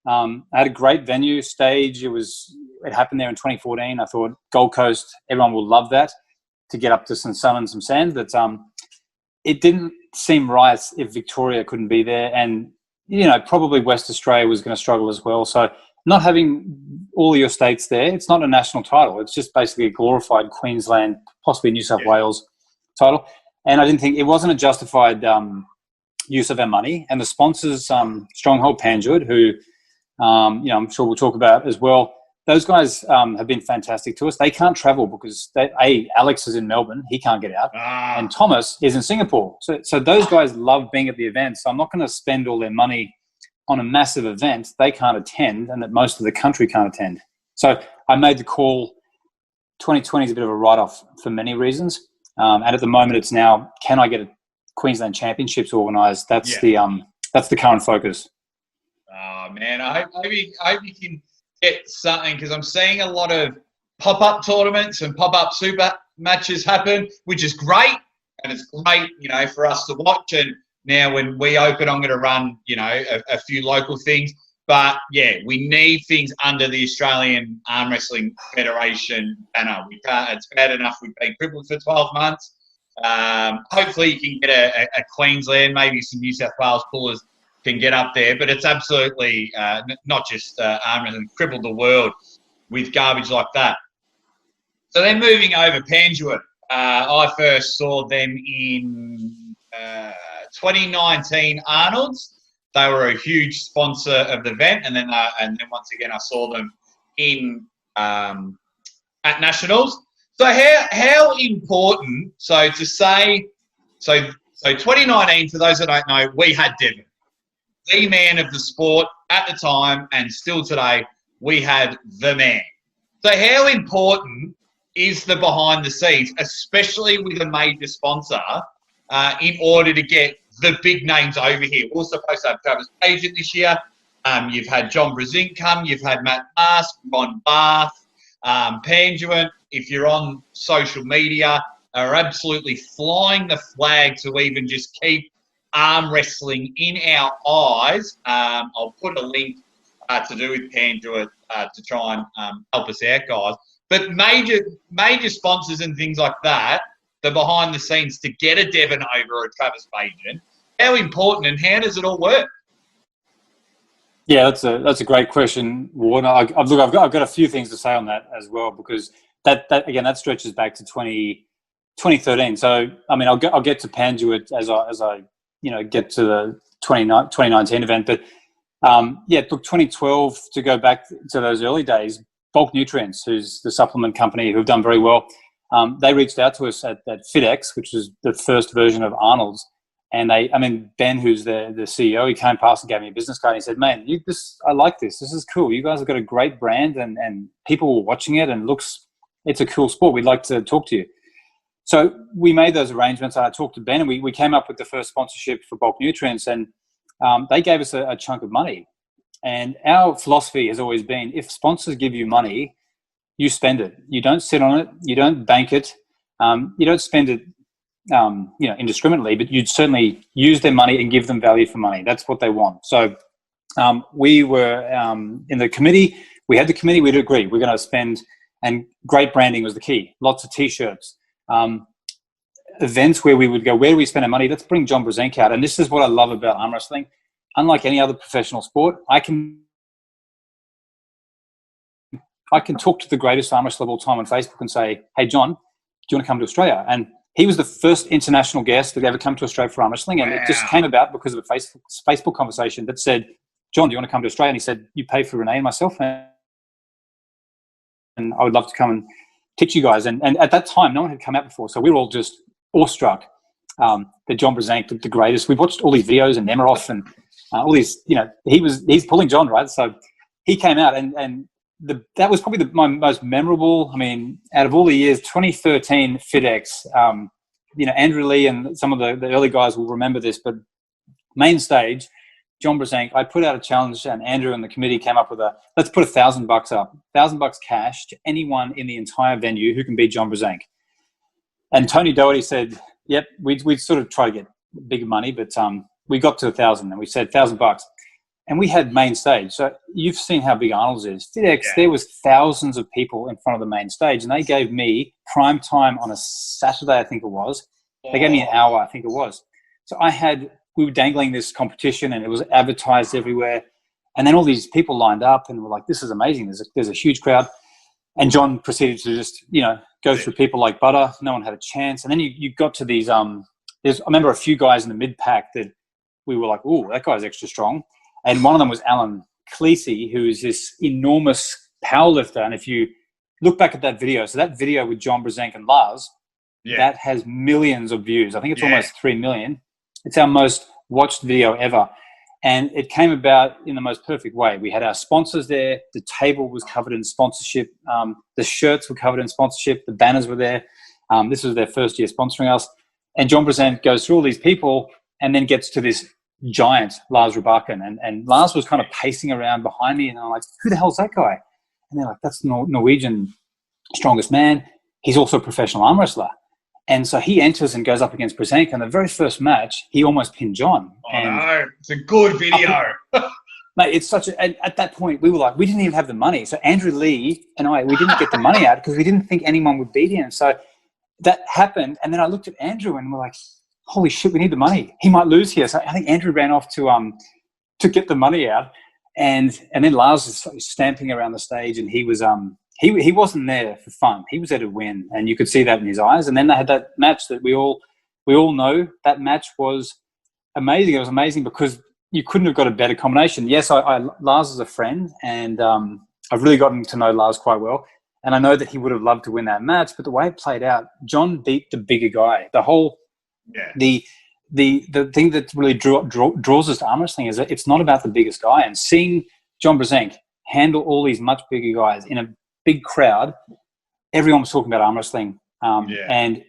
I had a great venue, stage. It happened there in 2014. I thought Gold Coast, everyone will love that, to get up to some sun and some sand. But it didn't seem right if Victoria couldn't be there, and probably West Australia was going to struggle as well. So not having all your states there, it's not a national title. It's just basically a glorified Queensland, possibly New South Wales title. And I didn't think it wasn't a justified use of our money. And the sponsors, Stronghold Panjud, who I'm sure we'll talk about as well. Those guys have been fantastic to us. They can't travel because Alex is in Melbourne, he can't get out, and Thomas is in Singapore. So those guys love being at the event. So I'm not going to spend all their money on a massive event they can't attend, and that most of the country can't attend. So I made the call. 2020 is a bit of a write-off for many reasons, and at the moment it's now, can I get a Queensland Championships organised? That's the current focus. Oh man, I hope you can get something, because I'm seeing a lot of pop-up tournaments and pop-up super matches happen, which is great, and it's great, for us to watch. And now when we open, I'm going to run, a few local things. But yeah, we need things under the Australian Arm Wrestling Federation banner. We can't. It's bad enough we've been crippled for 12 months. Hopefully you can get a Queensland, maybe some New South Wales pullers can get up there, but it's absolutely not just arm wrestling, crippled the world with garbage like that. So then moving over, Panjud, I first saw them in 2019 Arnold's. They were a huge sponsor of the event, and then once again I saw them in at Nationals. So how important? So to say, so 2019. For those that don't know, we had Devon, the man of the sport at the time, and still today, we had the man. So how important is the behind the scenes, especially with a major sponsor, in order to get the big names over here? We're also supposed to have Travis Pageant this year. You've had John Brzezinski come. You've had Matt Mask, Ron Barth, Panduin. If you're on social media, are absolutely flying the flag to even just keep arm wrestling in our eyes. I'll put a link to do with Panduin to try and help us out, guys. But major sponsors and things like that, the behind the scenes to get a Devon over or a Travis Pageant, how important and how does it all work? Yeah, that's a great question, Warren. I've got a few things to say on that as well, because that stretches back to 2013. So I mean, I'll get to Panduit as I get to the 2019 event. But it took 2012 to go back to those early days. Bulk Nutrients, who's the supplement company who've done very well, they reached out to us at FitX, which was the first version of Arnold's. And Ben, who's the CEO, he came past and gave me a business card. And he said, "Man, I like this. This is cool. You guys have got a great brand, and people were watching it, and it's a cool sport. We'd like to talk to you." So we made those arrangements. I talked to Ben, and we came up with the first sponsorship for Bulk Nutrients, and they gave us a chunk of money. And our philosophy has always been, if sponsors give you money, you spend it. You don't sit on it. You don't bank it. You don't spend it indiscriminately, but you'd certainly use their money and give them value for money. That's what they want. So we were in the committee. We had the committee. We'd agree. We're going to spend, and great branding was the key. Lots of T-shirts, events where we would go, where do we spend our money? Let's bring John Brzezinski out. And this is what I love about arm wrestling. Unlike any other professional sport, I can talk to the greatest arm wrestler of all time on Facebook and say, "Hey, John, do you want to come to Australia?" And he was the first international guest that ever come to Australia for arm wrestling. And it just came about because of a Facebook conversation that said, "John, do you want to come to Australia?" And he said, "You pay for Renee and myself, and I would love to come and teach you guys." And at that time, no one had come out before. So we were all just awestruck that John Brzezinski, the greatest. We watched all these videos and Nemiroff and all these, he's pulling John, right? So he came out and that was probably my most memorable. I mean, out of all the years, 2013 FitX, Andrew Lee and some of the early guys will remember this, but main stage, John Baaaanng, I put out a challenge, and Andrew and the committee came up with let's put $1,000 up, $1,000 cash to anyone in the entire venue who can beat John Baaaanng. And Tony Doherty said, "Yep, we'd sort of try to get bigger money, but we got to 1,000, and we said $1,000." And we had main stage. So you've seen how big Arnold's is. FitX, There was thousands of people in front of the main stage, and they gave me prime time on a Saturday, I think it was. They gave me an hour, I think it was. So we were dangling this competition, and it was advertised everywhere. And then all these people lined up and were like, "This is amazing. There's a huge crowd." And John proceeded to just, go through people like butter. No one had a chance. And then you got to these, I remember a few guys in the mid-pack that we were like, "Ooh, that guy's extra strong." And one of them was Alan Cleese, who is this enormous powerlifter. And if you look back at that video, so that video with John Brzezinski and Lars, that has millions of views. I think it's almost 3 million. It's our most watched video ever. And it came about in the most perfect way. We had our sponsors there. The table was covered in sponsorship. The shirts were covered in sponsorship. The banners were there. This was their first year sponsoring us. And John Brzezinski goes through all these people and then gets to this giant, Lars Rubakken. And Lars was kind of pacing around behind me, and I'm like, "Who the hell's that guy?" And they're like, "That's Norwegian strongest man. He's also a professional arm wrestler." And so he enters and goes up against Brzezinski. And the very first match, he almost pinned John. No, it's a good video. Mate, it's at that point, we were like, we didn't even have the money. So Andrew Lee and we didn't get the money out because we didn't think anyone would beat him. So that happened. And then I looked at Andrew and we're like, "Holy shit, we need the money. He might lose here." So I think Andrew ran off to get the money out. And then Lars was stamping around the stage, and he was he wasn't there for fun. He was there to win, and you could see that in his eyes. And then they had that match that we all know. That match was amazing. It was amazing because you couldn't have got a better combination. Yes, Lars is a friend, and I've really gotten to know Lars quite well. And I know that he would have loved to win that match, but the way it played out, John beat the bigger guy. The whole, the thing that really draws us to arm wrestling is that it's not about the biggest guy. And seeing John Baaaanng handle all these much bigger guys in a big crowd, everyone was talking about arm wrestling. And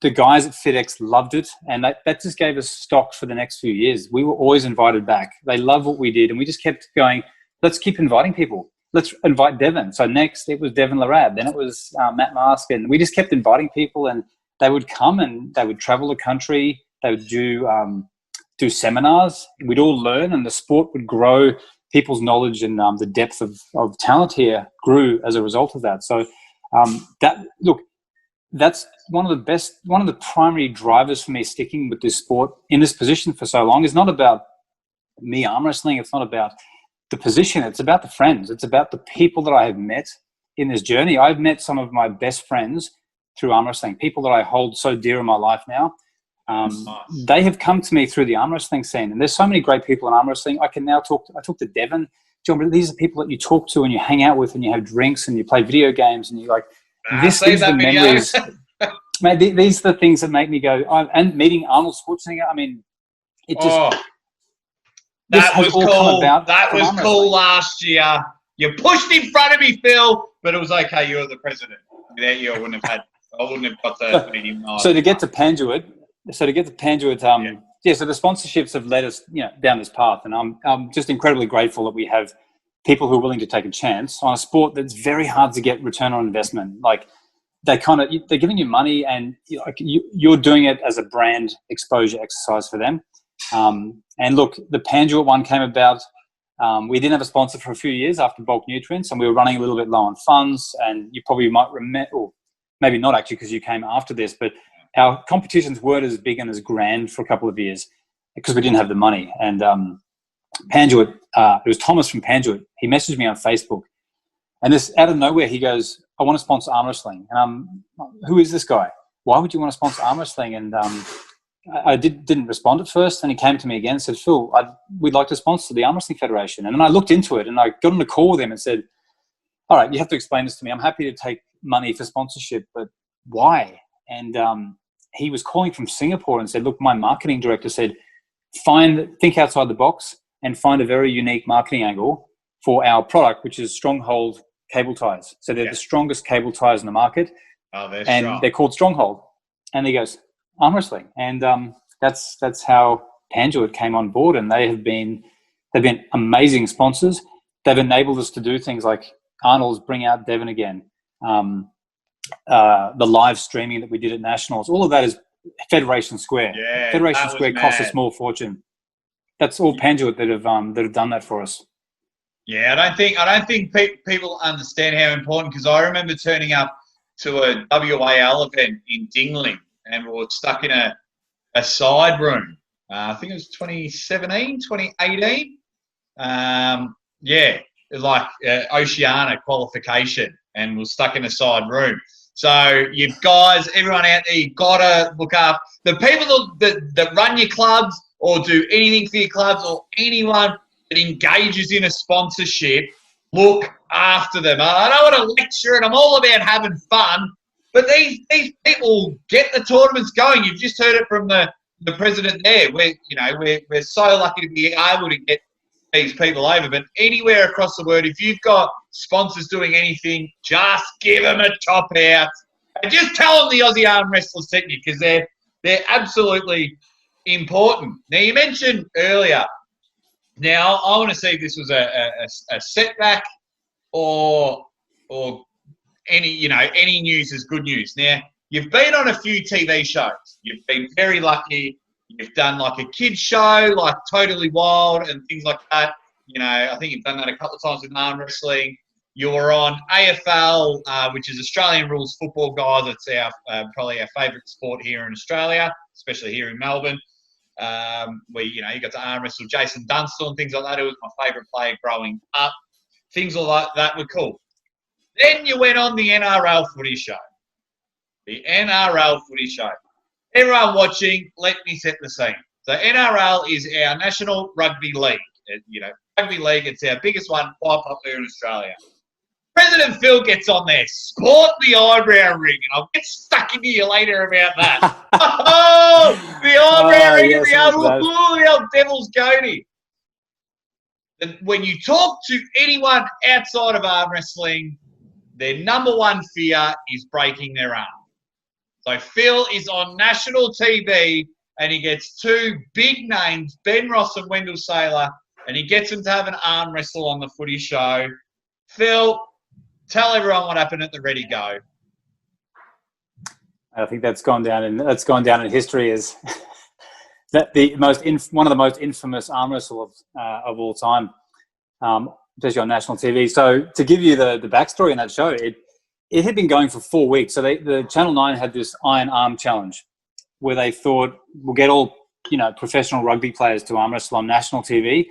the guys at FedEx loved it. And that just gave us stock for the next few years. We were always invited back. They loved what we did. And we just kept going, let's keep inviting people. Let's invite Devon. So next it was Devon Larab. Then it was Matt Mask. And we just kept inviting people, and they would come and they would travel the country. They would do seminars. We'd all learn, and the sport would grow. People's knowledge and the depth of talent here grew as a result of that. So that's one of the primary drivers for me sticking with this sport in this position for so long. Is not about me arm wrestling. It's not about the position. It's about the friends. It's about the people that I have met in this journey. I've met some of my best friends through arm wrestling, people that I hold so dear in my life now. They have come to me through the arm wrestling scene, and there's so many great people in arm wrestling. I talk to Devon, John, but these are people that you talk to and you hang out with and you have drinks and you play video games and you're like, these are the memories. Mate, these are the things that make me go, and meeting Arnold Schwarzenegger, I mean, it just... That was cool. That was cool last year. You pushed in front of me, Phil, but it was okay. You were the president. Without you, I wouldn't have got to meet him. So to get to Panduit, so the sponsorships have led us, down this path, and I'm just incredibly grateful that we have people who are willing to take a chance on a sport that's very hard to get return on investment. Like they're giving you money, and you're doing it as a brand exposure exercise for them. And look, the Panduit one came about. We didn't have a sponsor for a few years after Bulk Nutrients, and we were running a little bit low on funds. And you probably might remember, or maybe not actually, because you came after this, but our competitions weren't as big and as grand for a couple of years because we didn't have the money. And Panduit, it was Thomas from Panduit. He messaged me on Facebook, and this out of nowhere, he goes, "I want to sponsor arm wrestling." And who is this guy? Why would you want to sponsor arm wrestling? And I didn't respond at first, and he came to me again and said, "Phil, we'd like to sponsor the Arm Wrestling Federation." And then I looked into it, and I got on a call with him and said, "All right, you have to explain this to me. I'm happy to take money for sponsorship, but why?" And he was calling from Singapore and said, "Look, my marketing director said, think outside the box and find a very unique marketing angle for our product, which is Stronghold cable ties. So they're the strongest cable ties in the market, they're called Stronghold." And he goes, "Arm wrestling," and that's how Panduit came on board, and they've been amazing sponsors. They've enabled us to do things like Arnold's bring out Devon again, the live streaming that we did at Nationals. All of that is Federation Square. Federation Square cost a small fortune. That's all Panduit that have done that for us. Yeah, I don't think people understand how important, because I remember turning up to a WAL event in Dingling, and we were stuck in a side room. I think it was 2017, 2018. Like Oceania qualification, and we're stuck in a side room. So you guys, everyone out there, you've got to look up the people that run your clubs or do anything for your clubs, or anyone that engages in a sponsorship. Look after them. I don't want to lecture, and I'm all about having fun. But these people get the tournaments going. You've just heard it from the president there. We're so lucky to be able to get these people over. But anywhere across the world, if you've got sponsors doing anything, just give them a top out. And just tell them the Aussie Arm Wrestlers technique, because they're absolutely important. Now, you mentioned earlier, now I want to see if this was a setback or any news is good news. Now, you've been on a few TV shows. You've been very lucky. You've done like a kids show, like Totally Wild and things like that. I think you've done that a couple of times with arm wrestling. You're on AFL, which is Australian Rules Football, guys. It's probably our favourite sport here in Australia, especially here in Melbourne. Where you got to arm wrestle Jason Dunstall and things like that. It was my favourite player growing up. Things like that were cool. Then you went on the NRL footy show. The NRL footy show. Everyone watching, let me set the scene. So NRL is our National Rugby League. Rugby League, it's our biggest one, quite popular in Australia. President Phil gets on there, sport the eyebrow ring, and I'll get stuck into you later about that. Oh, the eyebrow ring and the old devil's goatee. And when you talk to anyone outside of arm wrestling, their number one fear is breaking their arm. So Phil is on national TV, and he gets two big names, Ben Ross and Wendell Saylor, and he gets them to have an arm wrestle on the footy show. Phil, tell everyone what happened at the Ready Go. I think that's gone down in history as that one of the most infamous arm wrestles of all time, especially on national TV. So to give you the backstory in that show, it had been going for 4 weeks. So the Channel 9 had this Iron Arm Challenge where they thought we'll get all professional rugby players to arm wrestle on national TV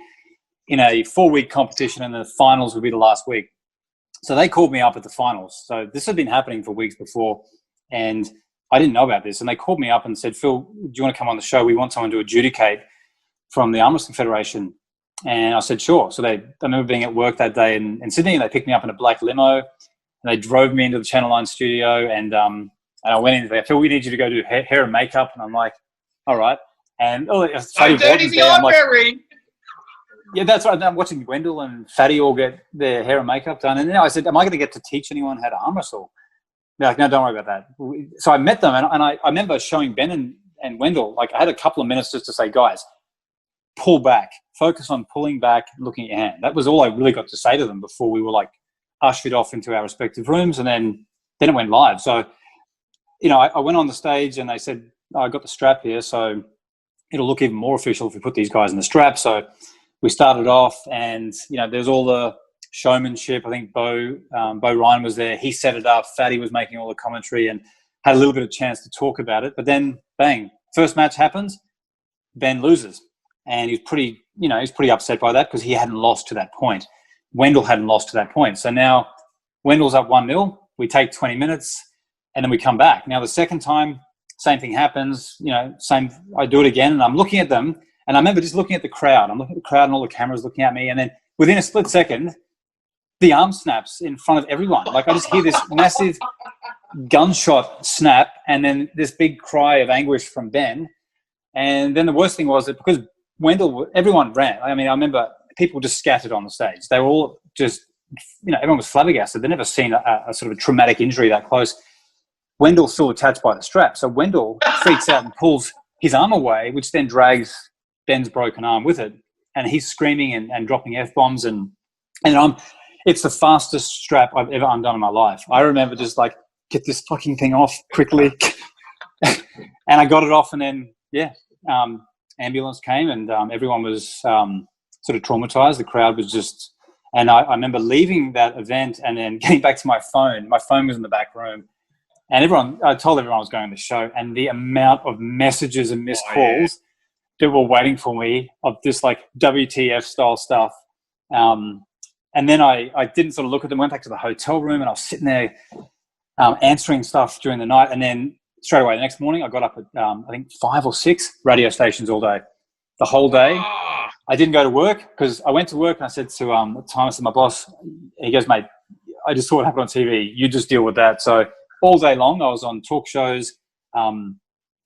in a 4-week competition, and the finals would be the last week. So they called me up at the finals. So this had been happening for weeks before, and I didn't know about this. And they called me up and said, Phil, do you want to come on the show? We want someone to adjudicate from the Arm Wrestling Federation. And I said, sure. So I remember being at work that day in Sydney, and they picked me up in a black limo, and they drove me into the Channel 9 studio, and I went in there. Phil, we need you to go do hair and makeup. And I'm like, all right. And dirty the eyebrow ring. Yeah, that's right. I'm watching Wendell and Fatty all get their hair and makeup done. And then I said, am I going to get to teach anyone how to arm wrestle? They're like, no, don't worry about that. So I met them, and I remember showing Ben and Wendell, like I had a couple of minutes just to say, guys, pull back. Focus on pulling back, looking at your hand. That was all I really got to say to them before we were like ushered off into our respective rooms, and then it went live. So, I went on the stage and they said, I got the strap here, so it'll look even more official if we put these guys in the strap. So we started off, and there's all the showmanship. I think Bo Ryan was there. He set it up. Fatty was making all the commentary and had a little bit of chance to talk about it. But then, bang! First match happens. Ben loses, and he's pretty upset by that because he hadn't lost to that point. Wendell hadn't lost to that point. So now Wendell's up 1-0. We take 20 minutes, and then we come back. Now the second time, same thing happens. I do it again, and I'm looking at them. And I remember just looking at the crowd. I'm looking at the crowd and all the cameras looking at me. And then within a split second, the arm snaps in front of everyone. Like I just hear this massive gunshot snap, and then this big cry of anguish from Ben. And then the worst thing was that because Wendell, everyone ran. I mean, I remember people just scattered on the stage. They were all just, everyone was flabbergasted. They'd never seen a sort of a traumatic injury that close. Wendell's still attached by the strap. So Wendell freaks out and pulls his arm away, which then drags Ben's broken arm with it, and he's screaming and dropping F-bombs, and it's the fastest strap I've ever undone in my life. I remember just like, get this fucking thing off quickly. And I got it off, and then, ambulance came, and everyone was sort of traumatized. The crowd was just, and I remember leaving that event and then getting back to my phone. My phone was in the back room, and I told everyone I was going to the show, and the amount of messages and missed calls that were waiting for me of this like WTF style stuff. And then I didn't sort of look at them, went back to the hotel room, and I was sitting there answering stuff during the night. And then straight away the next morning, I got up at, I think 5 or 6 radio stations all day, the whole day. I didn't go to work because I went to work and I said to Thomas, my boss, he goes, mate, I just saw what happened on TV. You just deal with that. So all day long, I was on talk shows.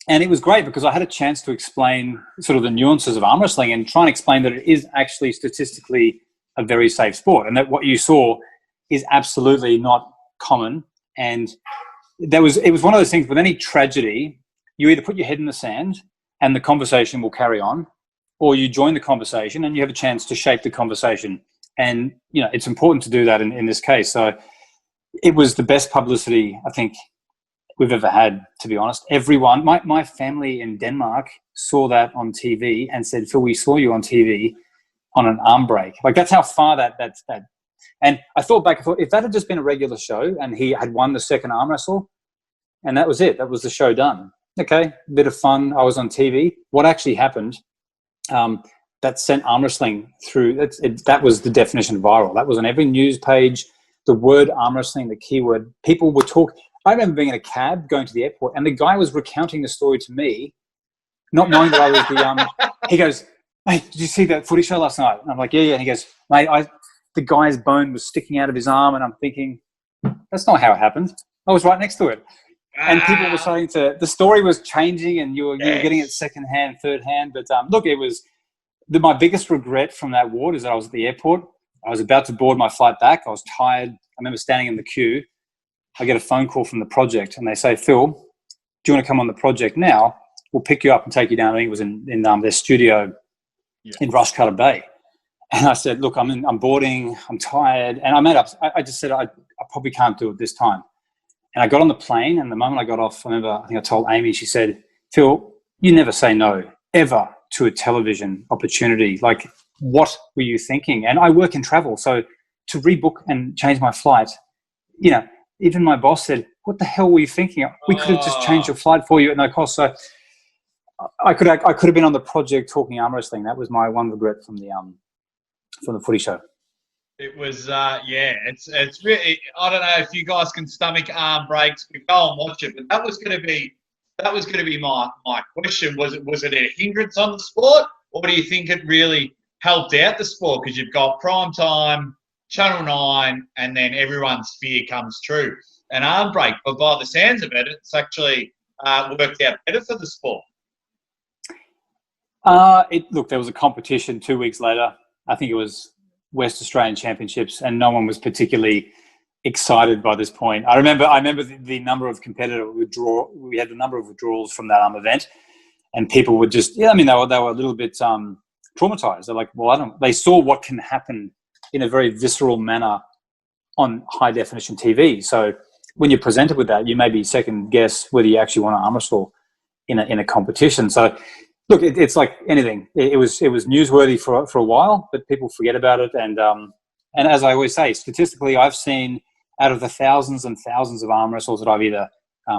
And it was great because I had a chance to explain sort of the nuances of arm wrestling and try and explain that it is actually statistically a very safe sport, and that what you saw is absolutely not common. And it was one of those things with any tragedy, you either put your head in the sand and the conversation will carry on, or you join the conversation and you have a chance to shape the conversation. And, it's important to do that in this case. So it was the best publicity, I think, we've ever had, to be honest. Everyone, my family in Denmark saw that on TV and said, Phil, we saw you on TV on an arm break. Like that's how far that's that. And I thought if that had just been a regular show and he had won the second arm wrestle and that was it, that was the show done. Okay, a bit of fun. I was on TV. What actually happened, that sent arm wrestling through, that was the definition of viral. That was on every news page, the word arm wrestling, the keyword. People were talking. I remember being in a cab going to the airport, and the guy was recounting the story to me, not knowing that I was the. He goes, "Mate, did you see that footy show last night?" And I'm like, "Yeah." And he goes, "Mate, the guy's bone was sticking out of his arm, and I'm thinking, that's not how it happened. I was right next to it. And people were starting to, the story was changing, and you were getting it second hand, third hand. But look, it was my biggest regret from that ward is that I was at the airport. I was about to board my flight back. I was tired. I remember standing in the queue. I get a phone call from the project, and they say, Phil, do you want to come on the project now? We'll pick you up and take you down. I think it was in their studio in Rushcutter Bay. And I said, look, I'm boarding. I'm tired. And I made up. I just said, I probably can't do it this time. And I got on the plane, and the moment I got off, I think I told Amy, she said, Phil, you never say no, ever, to a television opportunity. Like, what were you thinking? And I work in travel, so to rebook and change my flight, even my boss said, what the hell were you thinking? We could have just changed your flight for you at no cost. So I could have been on the project talking arm wrestling. That was my one regret from the footy show. It was, it's really, I don't know if you guys can stomach arm breaks, but go and watch it. But that was going to be my question. Was it a hindrance on the sport, or do you think it really helped out the sport? Because you've got prime time, Channel 9, and then everyone's fear comes true. An arm break, but by the sounds of it, it's actually worked out better for the sport. Look, there was a competition 2 weeks later. I think it was West Australian Championships, and no one was particularly excited by this point. I remember the number of competitor withdrawal. We had a number of withdrawals from that event, and people were just, they were a little bit traumatized. They're like, they saw what can happen in a very visceral manner on high definition TV. So when you're presented with that, you maybe second guess whether you actually want to arm wrestle in a competition. So look, it's like anything. It was newsworthy for a while, but people forget about it. And as I always say, statistically, I've seen out of the thousands and thousands of arm wrestles that I've either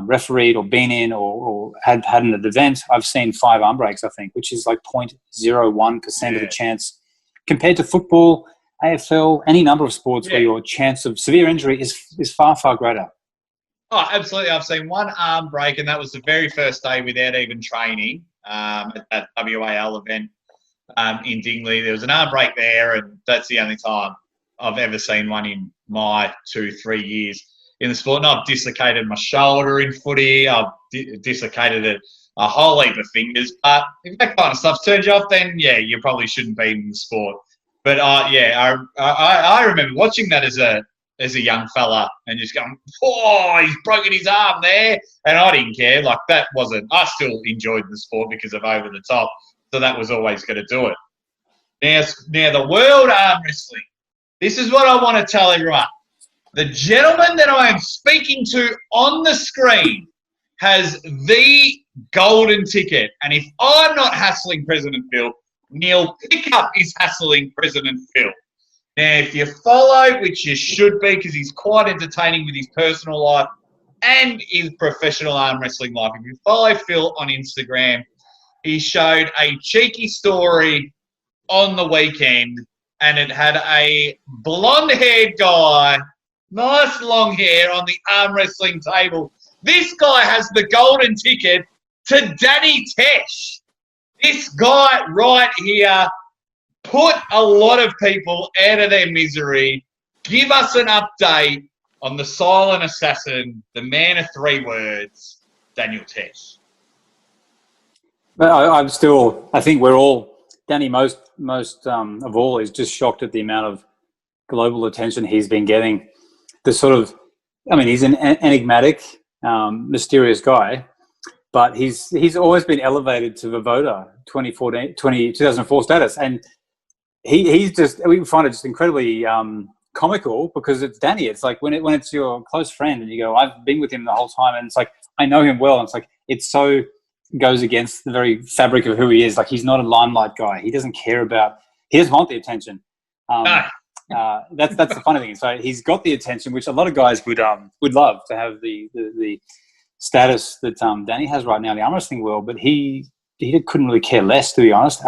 refereed or been in or had in an event, I've seen 5 arm breaks, I think, which is like 0.01% of the chance compared to football, AFL, any number of sports where your chance of severe injury is far, far greater. Oh, absolutely. I've seen 1 arm break, and that was the very first day without even training. At that WAL event in Dingley. There was an arm break there, and that's the only time I've ever seen one in my 2-3 years in the sport. And I've dislocated my shoulder in footy. I've dislocated a whole heap of fingers. But if that kind of stuff turns you off, then, you probably shouldn't be in the sport. But, I remember watching that as a young fella and just going, he's broken his arm there. And I didn't care. Like, I still enjoyed the sport because of over the top. So that was always going to do it. Now the world arm wrestling. This is what I want to tell everyone. The gentleman that I am speaking to on the screen has the golden ticket. And if I'm not hassling President Phil, Neil Pickup is hassling President Phil. Now, if you follow, which you should be, because he's quite entertaining with his personal life and his professional arm wrestling life. If you follow Phil on Instagram, he showed a cheeky story on the weekend, and it had a blonde-haired guy, nice long hair, on the arm wrestling table. This guy has the golden ticket to Danny Tesh. This guy right here put a lot of people out of their misery. Give us an update on the silent assassin, the man of 3 words, Daniel Tesh. I think we're all, Danny most of all is just shocked at the amount of global attention he's been getting. He's an enigmatic, mysterious guy, but he's always been elevated to the VODA 2004 status. And we find it just incredibly comical because it's Danny. It's like when it's your close friend and you go, I've been with him the whole time, and it's like, I know him well. And it's like, it so goes against the very fabric of who he is. Like, he's not a limelight guy. He doesn't care he doesn't want the attention. That's the funny thing. So he's got the attention, which a lot of guys would love to have the status that Danny has right now in the arm wrestling world, but he couldn't really care less, to be honest.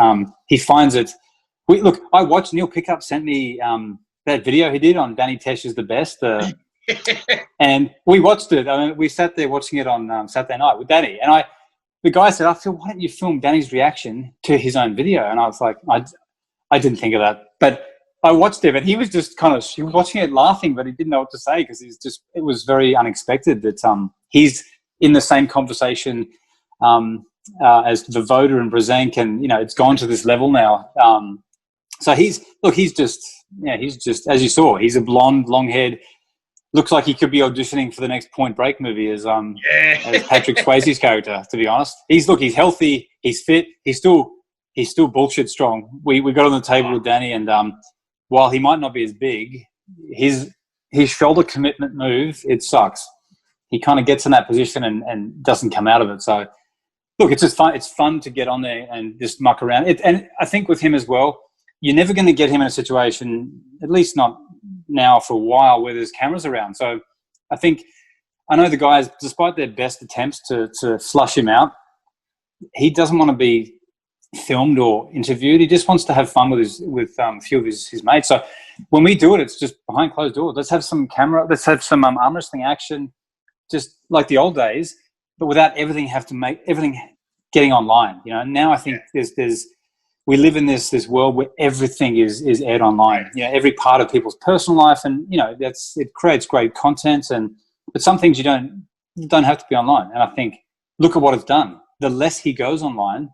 He finds it. Look, I watched Neil Pickup sent me that video he did on Danny Tesh is the best, and we watched it. We sat there watching it on Saturday night with Danny, and the guy said, "I feel, why don't you film Danny's reaction to his own video?" And I was like, I didn't think of that, but I watched it, and he was just kind of watching it, laughing, but he didn't know what to say because it was very unexpected that he's in the same conversation as the voter and Baaaanng, and it's gone to this level now. So he's just as you saw, he's a blonde, long-haired. Looks like he could be auditioning for the next Point Break movie as Patrick Swayze's character. To be honest, he's healthy, he's fit, he's still bullshit strong. We got on the table with Danny, and while he might not be as big, his shoulder commitment move, it sucks. He kind of gets in that position and doesn't come out of it. So look, it's just fun. It's fun to get on there and just muck around. And I think with him as well, you're never going to get him in a situation, at least not now for a while, where there's cameras around. So I know the guys, despite their best attempts to flush him out, he doesn't want to be filmed or interviewed. He just wants to have fun with a few of his mates. So when we do it, it's just behind closed doors. Let's have some camera. Let's have some arm wrestling action, just like the old days, but without everything getting online. Now I think we live in this world where everything is aired online. Every part of people's personal life, and it creates great content. But some things you don't have to be online. And I think look at what it's done. The less he goes online,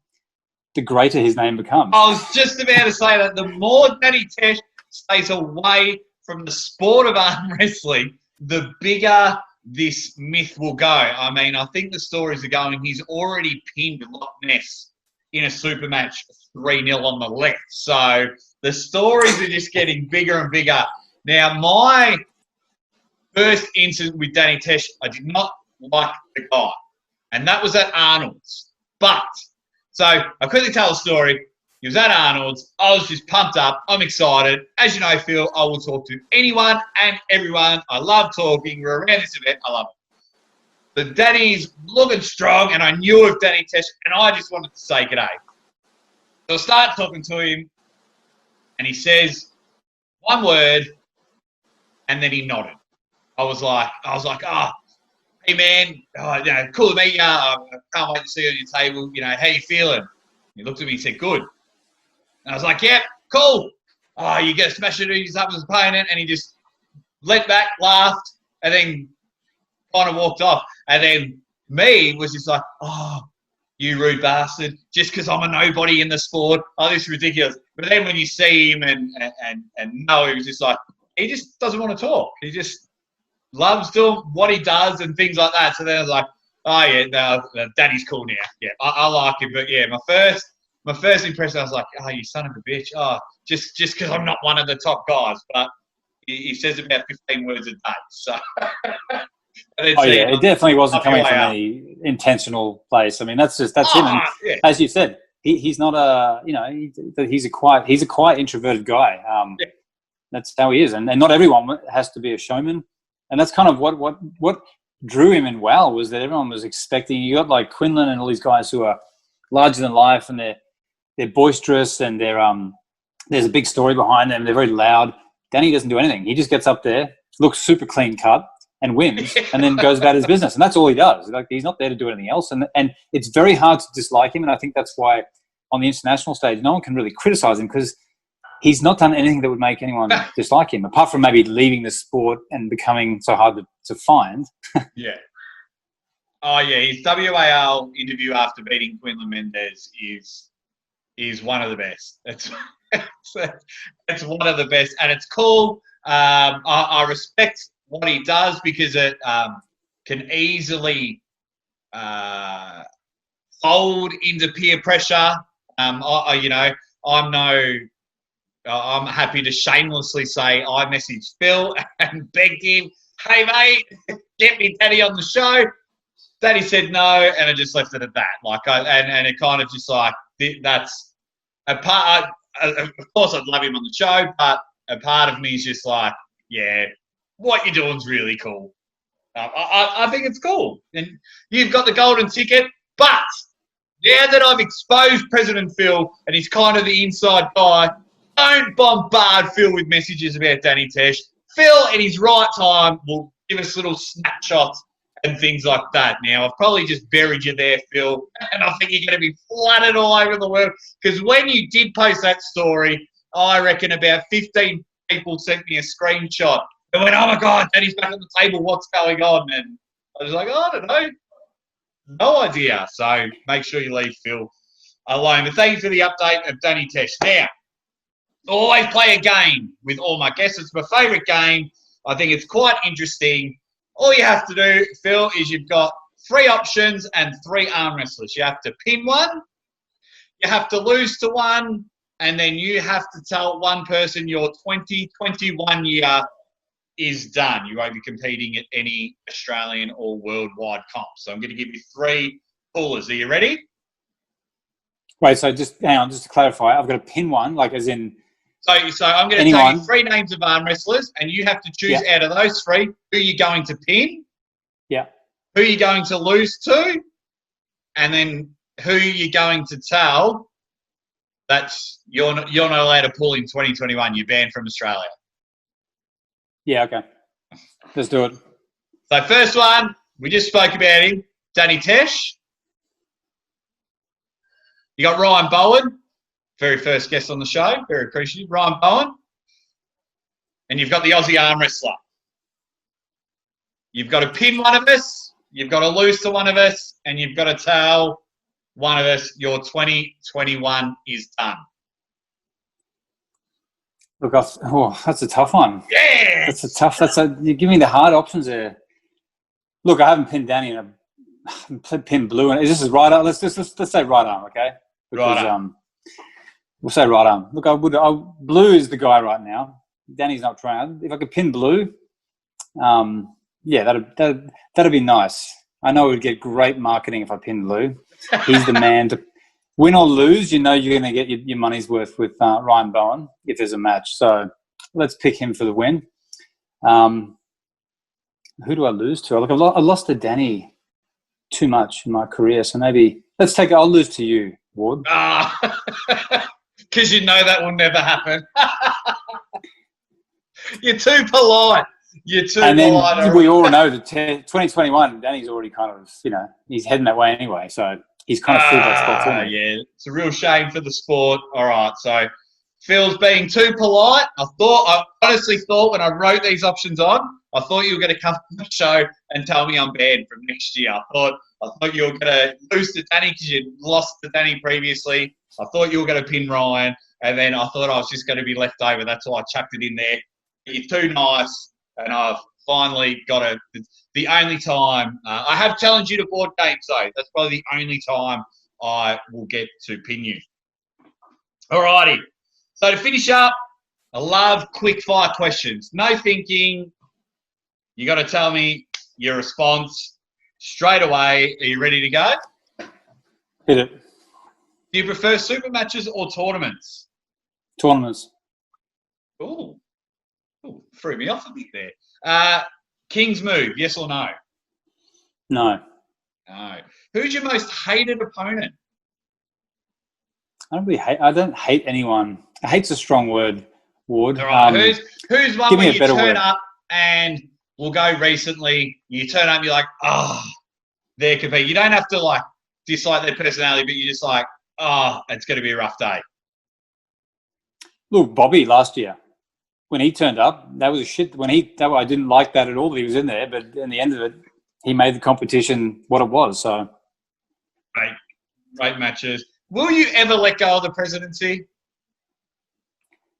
the greater his name becomes. I was just about to say that the more Danny Tesh stays away from the sport of arm wrestling, the bigger this myth will go. I mean, I think the stories are going, he's already pinned Loch Ness in a super match 3-0 on the left. So the stories are just getting bigger and bigger. Now, my first incident with Danny Tesh, I did not like the guy. And that was at Arnold's. So I'll quickly tell the story. He was at Arnold's. I was just pumped up. I'm excited. As you know, Phil, I will talk to anyone and everyone. I love talking. We're around this event. I love it. But Danny's looking strong, and I knew of Danny Tesh, and I just wanted to say g'day. So I start talking to him, and he says one word, and then he nodded. I was like, hey man, cool to meet you. I can't wait to see you on your table. How you feeling? He looked at me and said, good. And I was like, yeah, cool. Oh, you get a smash it, he's up with his opponent, and he just leant back, laughed, and then kind of walked off. And then me was just like, oh, you rude bastard, just because I'm a nobody in the sport. Oh, this is ridiculous. But then when you see him and know, he was just like, he just doesn't want to talk. He just loves doing what he does and things like that. So then I was like, oh yeah, no, Danny's cool now. Yeah, I like him. But yeah, my first impression, I was like, oh, you son of a bitch. Oh, just because I'm not one of the top guys. But he says about 15 words a day. So. It definitely wasn't coming from any intentional place. I mean, that's him. And yeah. As you said, he's not he's a quiet introverted guy. Yeah. That's how he is, and not everyone has to be a showman. And that's kind of what drew him in WoW, was that everyone was expecting. You got like Quinlan and all these guys who are larger than life, and they're boisterous, and there's a big story behind them. They're very loud. Danny doesn't do anything. He just gets up there, looks super clean cut, and wins, and then goes about his business. And that's all he does. Like, he's not there to do anything else. And it's very hard to dislike him. And I think that's why on the international stage, no one can really criticize him, because he's not done anything that would make anyone dislike him, apart from maybe leaving the sport and becoming so hard to find. Yeah. Oh, yeah. His WAL interview after beating Quinlan Mendez is one of the best. It's one of the best. And it's cool. I respect what he does, because it can easily fold into peer pressure. I'm happy to shamelessly say I messaged Phil and begged him, hey mate, get me Danny on the show. Danny said no, and I just left it at that. And it kind of just like, that's a part. Of course, I'd love him on the show, but a part of me is just like, yeah, what you're doing is really cool. I think it's cool. And you've got the golden ticket, but now that I've exposed President Phil and he's kind of the inside guy, don't bombard Phil with messages about Danny Tesh. Phil, in his right time, will give us little snapshots and things like that. Now, I've probably just buried you there, Phil, and I think you're going to be flooded all over the world, because when you did post that story, I reckon about 15 people sent me a screenshot and went, "Oh my God, Daddy's back on the table. What's going on?" And I was like, "Oh, I don't know. No idea." So make sure you leave Phil alone. But thank you for the update of Danny Tesh. Now, always play a game with all my guests. It's my favourite game. I think it's quite interesting. All you have to do, Phil, is you've got 3 options and 3 arm wrestlers. You have to pin one, you have to lose to one, and then you have to tell one person your 2021 year is done. You won't be competing at any Australian or worldwide comp. So I'm going to give you 3 pullers. Are you ready? Wait, so just hang on, just to clarify, I've got to pin one, like as in. So I'm going to tell you 3 names of arm wrestlers, and you have to choose out of those 3 who you're going to pin. Yeah. Who you're going to lose to, and then who you're going to tell that's you're not allowed to pull in 2021. You're banned from Australia. Yeah, okay. Let's do it. So first one, we just spoke about him, Danny Tesh. You got Ryan Bowen, very first guest on the show, very appreciative. Ryan Bowen. And you've got the Aussie arm wrestler. You've got to pin one of us, you've got to lose to one of us, and you've got to tell one of us your 2021 is done. Look, that's a tough one. Yeah, you give me the hard options there. Look, I haven't pinned Danny in pinned Blue, and this is right arm. Let's say right arm, okay? Because, right arm. We'll say right arm. Look, Blue is the guy right now. Danny's not trying. If I could pin Blue, yeah, that'd be nice. I know it would get great marketing if I pinned Blue. He's the man to win or lose. You know you're going to get your money's worth with Ryan Bowen if there's a match. So let's pick him for the win. Who do I lose to? Look, I lost to Danny too much in my career, so maybe I'll lose to you, Ward. Because you know that will never happen. You're too polite. You're too polite. And then we all know that 2021, Danny's already kind of, he's heading that way anyway. So he's kind of filled that spot for me. Yeah, it's a real shame for the sport. All right, so Phil's being too polite. I honestly thought when I wrote these options on, I thought you were going to come on the show and tell me I'm banned from next year. I thought you were going to lose to Danny because you lost to Danny previously. I thought you were going to pin Ryan, and then I thought I was just going to be left over. That's why I chucked it in there. You're too nice, and I've finally got the only time. I have challenged you to board games, though. That's probably the only time I will get to pin you. All righty. So to finish up, I love quick fire questions. No thinking. You got to tell me your response straight away. Are you ready to go? Hit it. Do you prefer super matches or tournaments? Tournaments. Ooh, threw me off a bit there. King's move, yes or no? No. No. Who's your most hated opponent? I don't hate anyone. Hate's a strong word, Ward. All right. Who's one where you turn up and we'll go recently, you turn up and you're like, they're competing. You don't have to dislike their personality, but you're just like, it's going to be a rough day. Look, Bobby last year, when he turned up, that was a shit. I didn't like that at all that he was in there, but in the end of it, he made the competition what it was. So, great matches. Will you ever let go of the presidency?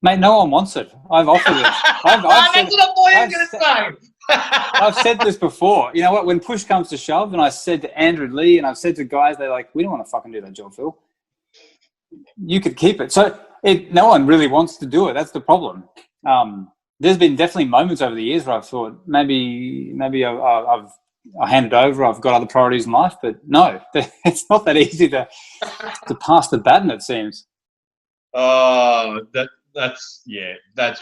Mate, no one wants it. I've offered it. That's what I thought you were going to say. I've said this before. You know what? When push comes to shove, and I said to Andrew Lee, and I've said to guys, they're like, we don't want to fucking do that job, Phil. You could keep it. So no one really wants to do it. That's the problem. There's been definitely moments over the years where I've thought maybe I've handed over. I've got other priorities in life, but no, it's not that easy to pass the baton. It seems. Oh, that's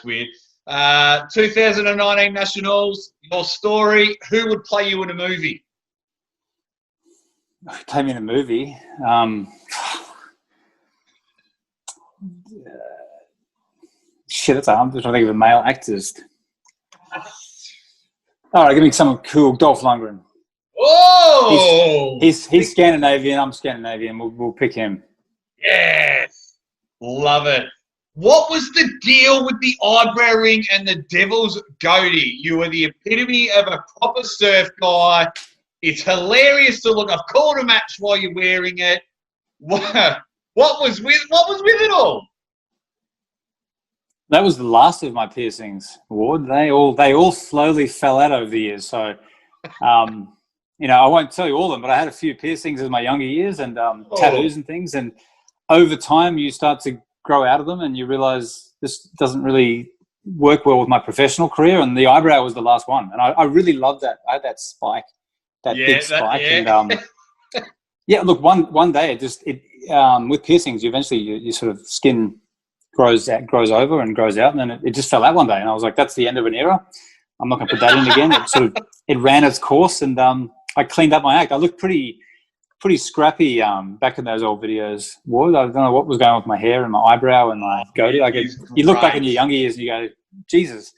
weird. 2019 Nationals. Your story. Who would play you in a movie? Play me in a movie. Shit, I'm just trying to think of a male actors. All right, give me someone cool. Dolph Lundgren. Oh! He's Scandinavian. I'm Scandinavian. We'll pick him. Yes. Love it. What was the deal with the eyebrow ring and the devil's goatee? You were the epitome of a proper surf guy. It's hilarious to look. I've called a match while you're wearing it. What was with it all? That was the last of my piercings, Ward. They all slowly fell out over the years. So, you know, I won't tell you all of them, but I had a few piercings in my younger years and tattoos and things. And over time, you start to grow out of them, and you realize this doesn't really work well with my professional career. And the eyebrow was the last one, and I really loved that. I had that spike, big spike, and yeah. Look, one day with piercings, you sort of skin grows over and grows out, and then it just fell out one day, and I was like, that's the end of an era. I'm not going to put that in again. It ran its course, and I cleaned up my act. I looked pretty scrappy back in those old videos. Ward, I don't know what was going on with my hair and my eyebrow and my goatee. Like you look back in your younger years and you go, Jesus.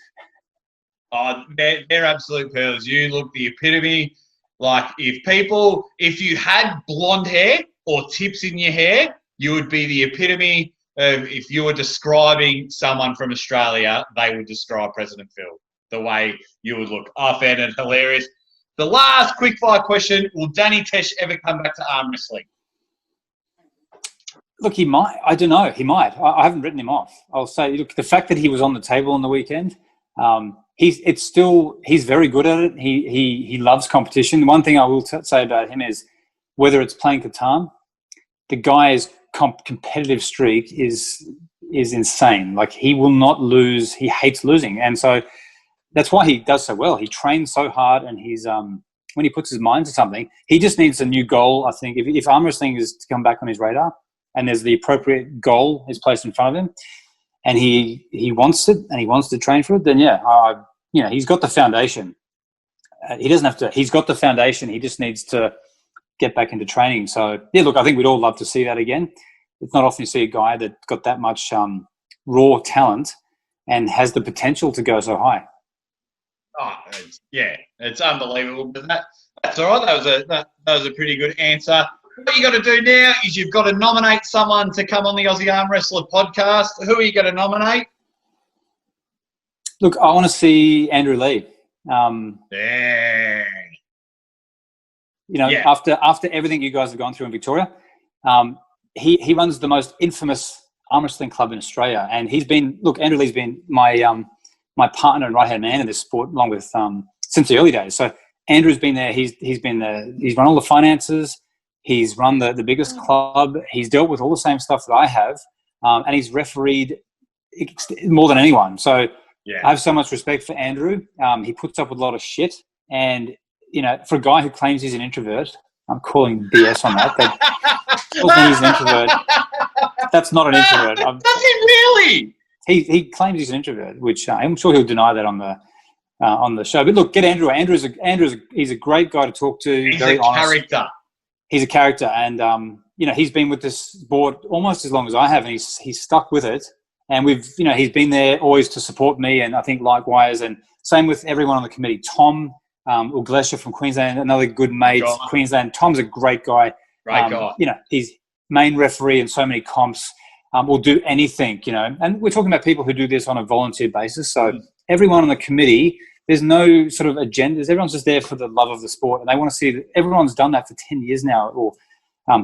Oh, they're absolute pearls. You look the epitome. Like if you had blonde hair or tips in your hair, you would be the epitome of, if you were describing someone from Australia, they would describe President Phil, the way you would look. I found it hilarious. The last quickfire question, will Danny Tesh ever come back to arm wrestling? Look, he might. I don't know. He might. I haven't written him off. I'll say, look, the fact that he was on the table on the weekend, he's very good at it. He loves competition. One thing I will say about him is, whether it's playing Catan, the guy's competitive streak is insane. Like, he will not lose. He hates losing, and so that's why he does so well. He trains so hard, and he's when he puts his mind to something, he just needs a new goal. I think if arm wrestling is to come back on his radar, and there's the appropriate goal is placed in front of him, and he wants it, and he wants to train for it, then he's got the foundation. He doesn't have to. He's got the foundation. He just needs to get back into training. So yeah, look, I think we'd all love to see that again. It's not often you see a guy that got that much raw talent and has the potential to go so high. Oh, it's unbelievable. But that's all right. That was a pretty good answer. What you got to do now is you've got to nominate someone to come on the Aussie Arm Wrestler podcast. Who are you going to nominate? Look, I want to see Andrew Lee. After everything you guys have gone through in Victoria, he runs the most infamous arm wrestling club in Australia, and Andrew Lee's been my partner and right-hand man in this sport, along with since the early days. So Andrew's been there. He's run all the finances. He's run the biggest club. He's dealt with all the same stuff that I have, and he's refereed more than anyone. So I have so much respect for Andrew. He puts up with a lot of shit, and for a guy who claims he's an introvert, I'm calling BS on that. Calls me he's an introvert. That's not an introvert. Does he really? He claims he's an introvert, which I'm sure he'll deny that on the show. But look, get Andrew. He's a great guy to talk to. He's very honest. Character. He's a character, and he's been with this sport almost as long as I have, and he's stuck with it. And he's been there always to support me, and I think likewise. And same with everyone on the committee. Tom Uglesha from Queensland, another good mate. Queensland. Tom's a great guy. Great guy. He's main referee in so many comps. Will do anything, and we're talking about people who do this on a volunteer basis. So everyone on the committee, there's no sort of agendas. Everyone's just there for the love of the sport, and they want to see that everyone's done that for 10 years now, or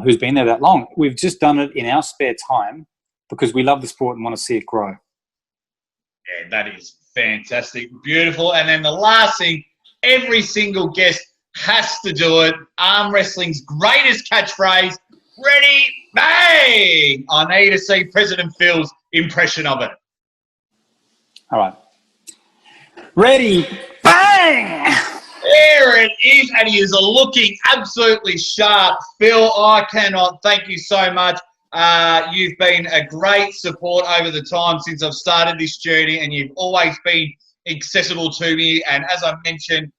who's been there that long. We've just done it in our spare time because we love the sport and want to see it grow. Yeah, that is fantastic. Beautiful. And then the last thing, every single guest has to do it. Arm wrestling's greatest catchphrase, ready, bang! I need to see President Phil's impression of it. All right. Ready, bang! There it is, and he is looking absolutely sharp. Phil, I cannot thank you so much. You've been a great support over the time since I've started this journey, and you've always been accessible to me. And as I mentioned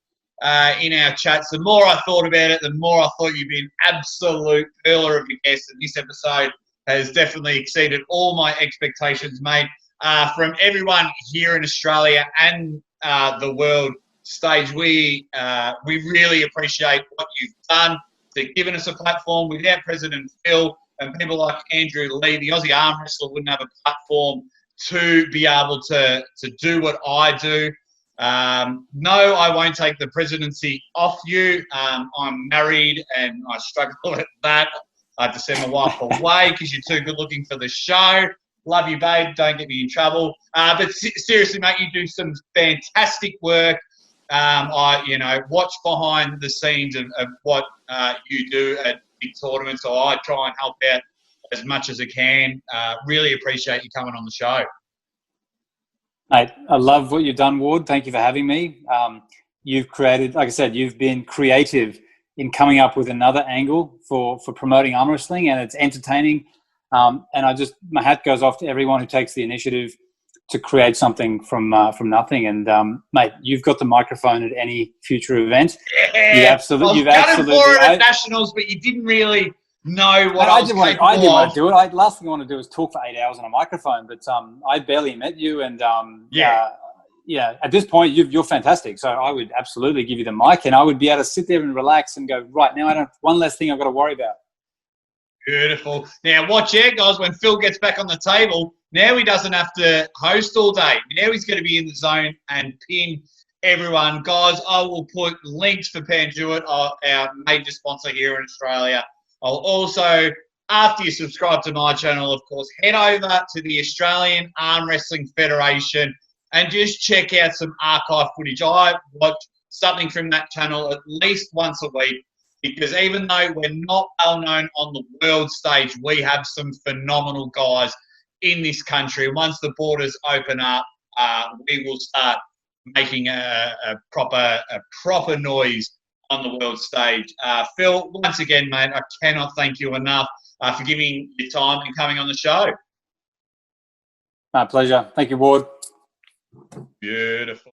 in our chats, the more I thought about it, the more I thought you'd be an absolute pearler of a guest. And this episode has definitely exceeded all my expectations, mate. From everyone here in Australia and the world stage, we really appreciate what you've done to giving us a platform. Without President Phil and people like Andrew Lee, the Aussie Arm Wrestler wouldn't have a platform to be able to do what I do. No, I won't take the presidency off you. I'm married and I struggle at that. I have to send my wife away because you're too good looking for the show. Love you, babe. Don't get me in trouble. But seriously, mate, you do some fantastic work. I watch behind the scenes of what you do at big tournaments. So I try and help out as much as I can. Really appreciate you coming on the show. Mate, I love what you've done, Ward. Thank you for having me. You've created, like I said, you've been creative in coming up with another angle for promoting arm wrestling, and it's entertaining. And my hat goes off to everyone who takes the initiative to create something from nothing. And mate, you've got the microphone at any future event. Yeah, you've absolutely for it at Nationals, but you didn't really know what I didn't want to do it. Last thing I want to do is talk for 8 hours on a microphone. But I barely met you, and at this point you're fantastic. So I would absolutely give you the mic, and I would be able to sit there and relax and go, right now I don't one less thing I've got to worry about. Beautiful. Now watch out, guys. When Phil gets back on the table, now he doesn't have to host all day. Now he's going to be in the zone and pin everyone. Guys, I will put links for Panjewett, our major sponsor here in Australia. I'll also, after you subscribe to my channel, of course, head over to the Australian Arm Wrestling Federation and just check out some archive footage. I watch something from that channel at least once a week, because even though we're not well known on the world stage, we have some phenomenal guys in this country. Once the borders open up, we will start making a proper noise on the world stage. Phil, once again, mate, I cannot thank you enough for giving your time and coming on the show. My pleasure. Thank you, Ward. Beautiful.